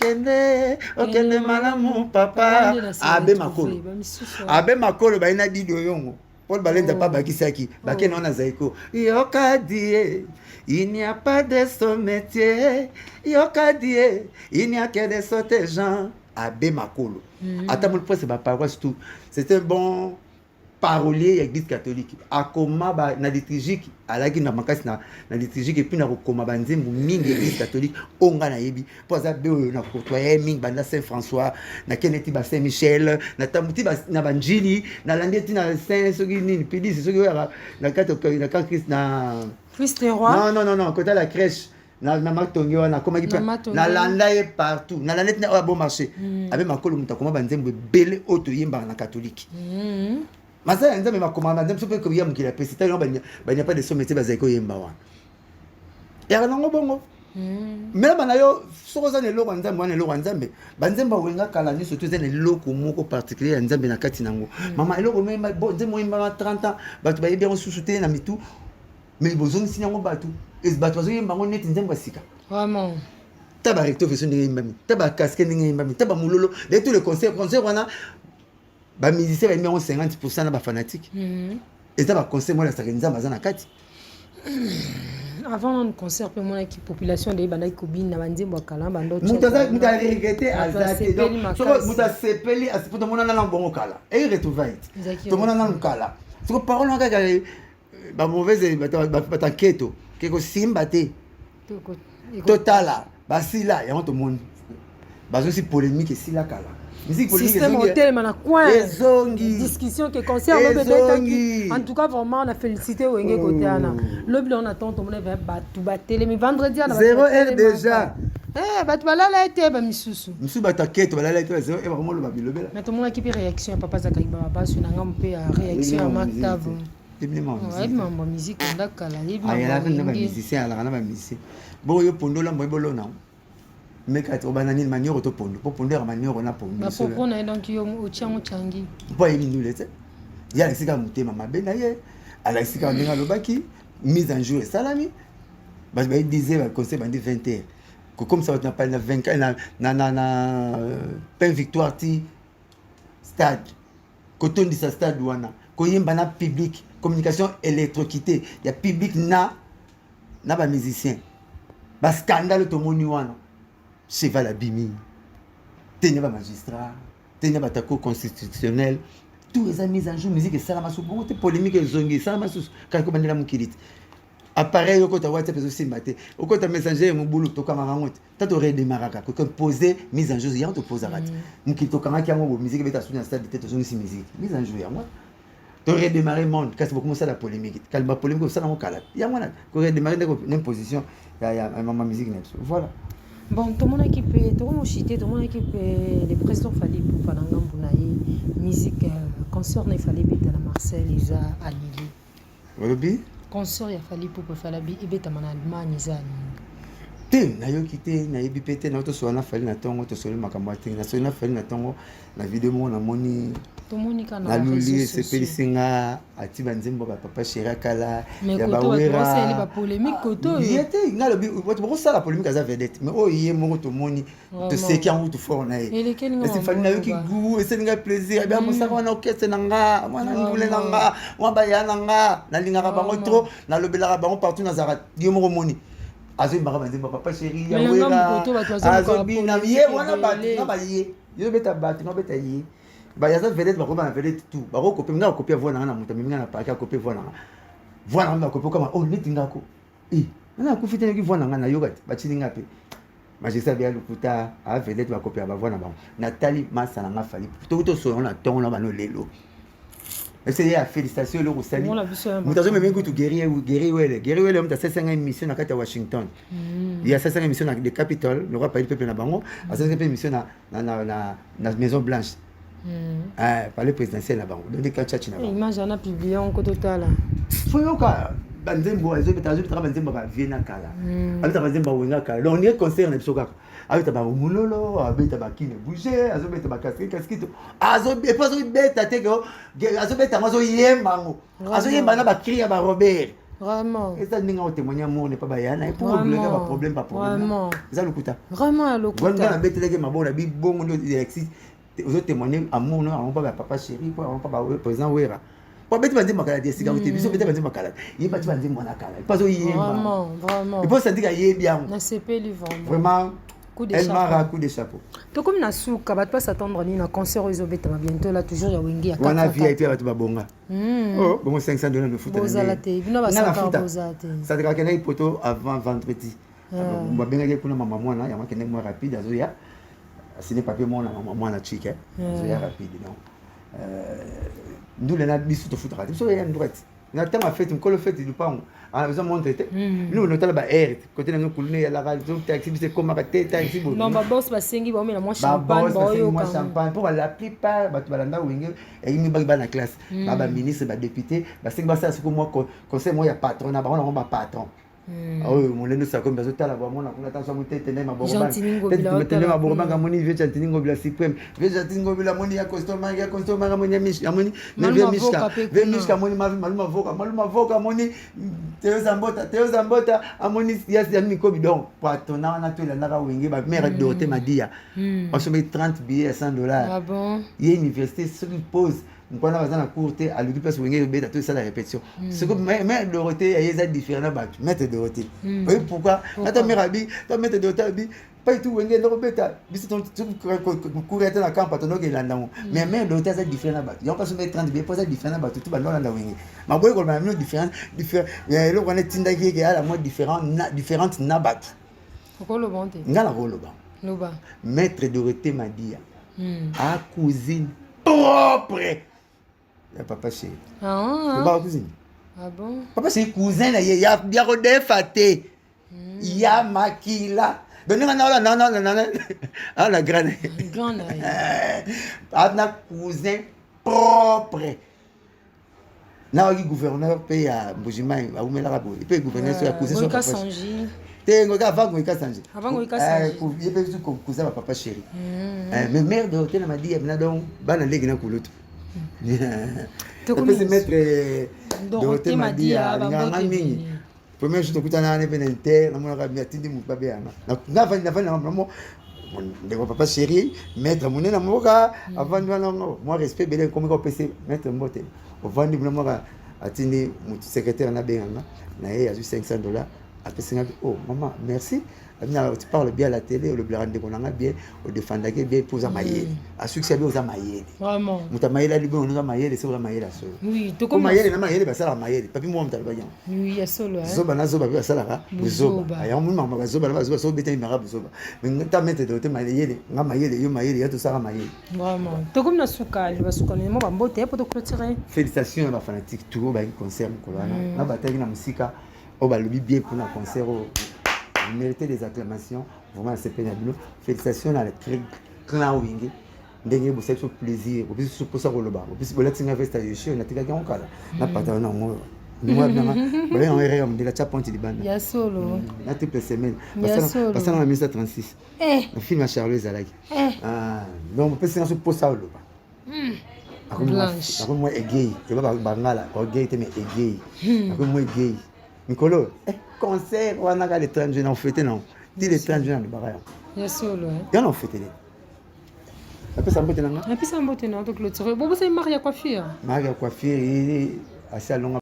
okende malamu papa abe makolo baina bidio yongo Paul Balenza pa bakisaki bakena na zaiko yokadie il n'y a pas de son métier yokadie il n'y a que des sautés gens abe makolo ata mon presse ba paroisse tout c'était bon parolier église catholique akoma ba na liturgique alaki na makasi na liturgique et puis na kokoma banzembo mingi église catholique onga na yebi po za be na côtoyer mingi banda Saint François na keneti ba Saint Michel na tamuti ba na banjili na landeti na Saint soki nini pédis soki na Christ na Christ roi non côté la crèche na matongi wana koma ki na landa ye partout na landeti na bon marché avec makolo mutakoma banzembo belé auto yemba na catholique Masa nzambe makomanda nzambe sope ko yam kila pesi ta banya pas de sommité bazako yemba wa ya nango bongo mais bana yo sokoza ne loko nzambe wana loko nzambe banzemba wenga kala ni surtout zene loko moko particulier nzambe na kati nango mama eloko memba nzembo yemba 30 ans batu ba yebia susute na mitu mais bozongi sinango batu es batu bazo yemba ngo neti nzembo sika vraiment taba recto façon de yemba taba casque ndenge yemba taba mulolo de tous les concert wana ba musicien ba mis 50% na ba fanatique et ça ba concert moi la sakenza bazana kati avant un concert pe mon équipe population de banda kobine na banzembo kala bando muta regretter azate donc muta sepeli asiputa mona na bongo kala et retrouvaille to mona na kala so parole nga ka ba mauvaise ba keto ke ko simba te totala basila yango tomoni bazosi polémique esila kala musique polémique système hôtel mana coin ezongi discussion que concert bébé en tout cas vraiment on a félicité Wenge côté ana lobi on attend tout le monde va batu batele mais vendredi on a 0h déjà batu balala été ba misusu musu bataketo balala été 0 et vraiment le babilobela mais tout le monde qui réaction papa Zakari baba sur nanga mpe réaction à Mactavo mambo musique ndakala ayala na musicien ala na musicien bo yo pondola mbo bolona mekati obanani manière to pondo po pondera manière na pondo ba pourquoi na donc yo ochango changi po yini nulete ya sika mutema mabe na ye ala sika ndinga lobaki mise en jour salami ba disait ba conseil bandi 20h comme ça on n'a pas na 20 na pain victoire ti stade koton di sa stade wana ko yimba na public communication électroquité ya public na ba musicien ba scandale to moni wana cheval abimi tenir ba magistrat tenir ba tako constitutionnel tout les amis en jour musique et ça la masu beaucoup de polémique zongi ça la masu quand ko bandela mukilite appareil au côté WhatsApp aussi maté au côté messenger mon boulot to kama ngonte tato redémarraka ko poser mise en jeu ya to poser rat mukito kama ki ngo musique beta sous stade de tête zongi si musique mise en jeu ya moi to redémarrer monde quand c'est beaucoup ça la polémique quand la polémique ça na mo kala ya moi ko redémarrer dans position ya maman musique net voilà. Bon, tout mon équipe, tout mon chité, tout mon équipe, les présidents fallait pour Panangam Bounaï, musique, concert ne fallait pas dans Marseille, ils ont annulé. Voilà. Concert il fallait pour Falabi et bête en Allemagne, ils ont annulé. Te na yo kité na yebi pété na to so na fallait na tongo to so le makamwate na so na fallait na tongo na vidéo mo na moni to moni kana na luli se pelisinga ati banzembo ba papa Shirakala ya ba wera c'est ba polémique koto il était ngalo bi bo ça la polémique za vedette mais oh yé mo to moni to se ki en route fort na et c'est fallait na yo ki goût et c'est nga plaisir bien mo ça na orchestre nanga mwana ngule nanga mwa ba ya nanga na linga ba trop na lobela ba partout na zarat yo mo moni azo mbaka banzembo papa chéri ya wera azo bina ye wana ba na ba ye yo beta bat no beta ye ba yaza vedette ba ko ba vedette tout ba ko copier nga copier voix na muta minga na parka copier voix na copier comme oh nitinga ko na ko fitene ki voix na yogati ba chilinga pe magistrat bia lukuta a vedette ba copier ba voix na ba Nathalie Massa na fali to so na tongo na ba no lelo essayer à félicitations le Roussani mutazo même que tu guerrier wele mta 5 émission na kati ya Washington il y a 5 émission de Capitol le roi pas peuple na bango a 5 émission na Maison Blanche palais présidentiel na bango donc quand chat na bango image on a publié en total faut yoka banzembo azo tra banzembo ba viena kala abita banzembo wenga kala donc ni concert na bisoka abita ba mulolo abita ba kine bouger azo beta ba casquette azo be pas beta te ko azo beta mazo yemba na ba cria ba Robert vraiment et ça ninga o témoigner amour n'est pas ba yana et pour régler ba problème vraiment ça lokuta vraiment lokuta wanda beta ke mabona bi bongo ndo existe aux témoigner amour non on pas papa chéri quoi on pas président Wera pas bête banzembo kala des cigarettes biso bête banzembo kala il pas banzembo na kala pas o yemba vraiment il faut se dire qu'il bien na CP vraiment coup de chapeau to comme na souka bat pas s'attendre ni na concert ils obeta bientôt là toujours ya Wenge ya wana VIP ba tu babonga oh bon $500 de foot bozala te bino ba saka bozala te ça te kakena poto avant vendredi ba benga ke kuna mama mwana ya makene mo rapide azoya asine papier mwana mama mwana chike azoya rapide non nous les biso to foot rapide so ya ndrete na tema fête mkolo fête du pango a besoin montrer nous notala ba air côté na kulune ya la radio taxi c'est comme ba taxi bon non ba boss ba sengi ba mena moi champagne ba yo moi champagne pour la plupart ba tu balanda Wenge et mi ba na classe ba ministre ba député ba sengi ba ça c'est comme moi conseil moi ya patron na ba on ba patron oh mon lendo ça comme bazota la ba mona kuna ta so mute tene ma borba tene ma borba ga moni vie chantini ngobila supreme vie chantini ngobila moni ya customer ga moni mish amoni ne vie mishka moni maluma voka moni teo zambota amoni yes ya miko bidon patron na to la na Wenge ba mère Dorothée Madia on se met 30 billets $100 ah bon il y a université sur pause on a besoin de courter à l'occupation Wenge beta tout ça la répétition c'est comme mais Dorothée il y a différents bacs maître Dorothée oui pourquoi ta mère abi ta maître Dorothée pas tout Wenge no beta biso ton courir dans la camp patron que landa mais Dorothée ça différents bacs il y a pas se mettre 30 billets pas ça différents bacs tout ba landa Wenge ma boy ko même différent le on est tinda qui est à la mode différentes nabat Pourquoi le bon thé? Nga la roloba. Loba. Maître Dorothée Madia. A cousine propre. Ya papa chéri. Ah. Pas cousine. Ah bon? Papa c'est cousin là, il y a rodé faté. Il y a makila. Donc non. Ah la grande. Grande. Un cousin propre. Na le gouverneur paye à Bujima, à Oumelarabo. Il paye gouverneur sur la cousin sur papa. Sanji. T'es ngoka avant ngoka Sanji. Avant ngoka Sanji. Il paye tout comme cousin papa chéri. Mais mère de hôtel m'a dit il y a donc bana legi na kulutu. C'est maître Dorothée m'a dit premier jour tokutana na benenter na mona kabia tindi mubabe yana. Na vraiment de papa chéri maître monena moka avant non moi respect belé comme ko PC maître mbote. Au vendre vraiment atindi mon secrétaire na benga na ye a juste $500 après c'est oh maman merci. Tu parles bien à la télé, le blanc de Konanga bien, au défendre bien pour ça mailler. À succès bien aux mailler. Vraiment. Muta mailler la libre, on a mailler les sur mailler la seule. Oui, tu comme mailler na mailler ça la mailler. Papi moi m'ta bien. Oui, ya solo hein. Zoba na zoba bien ça la zoba. Aya mon maman zoba na zoba so beta mara zoba. Mais ta mettre de mailler, nga mailler yo mailler ya tout ça mailler. Vraiment. To comme na suka, le basuka ni mo bambote pour te clôturer. Félicitations à ma fanatique tout ba concert kolana. Na bataille na musika o ba lobi bien pour na concert. Vous méritez des acclamations, vraiment c'est pénible. Félicitations à la clan Wingi. Ndenge vous êtes plaisir, vous pouvez pour ça roloba. Vous pouvez voler tinga festa yesho na tika kala. Na pata na ngo. Moi bien. Voilà on est de la chaponte di banda. Ya solo. Na triple semaine. Passant dans la 1936. Le film à Charles Zalaki. Ah, donc on peut se lancer pour ça roloba. Blanche. Après moi gay, je vais bangala, gay te mais gay. Après moi gay. Nicolo, concert, on a les 30 jeunes en fêté, non. Dis les 30 jeunes de barrière. Il y a solo. Il y en a en fêté. Après ça, on et puis ça me botte, non, donc le bon, c'est Maria Coiffure. Maria Coiffure, assez long.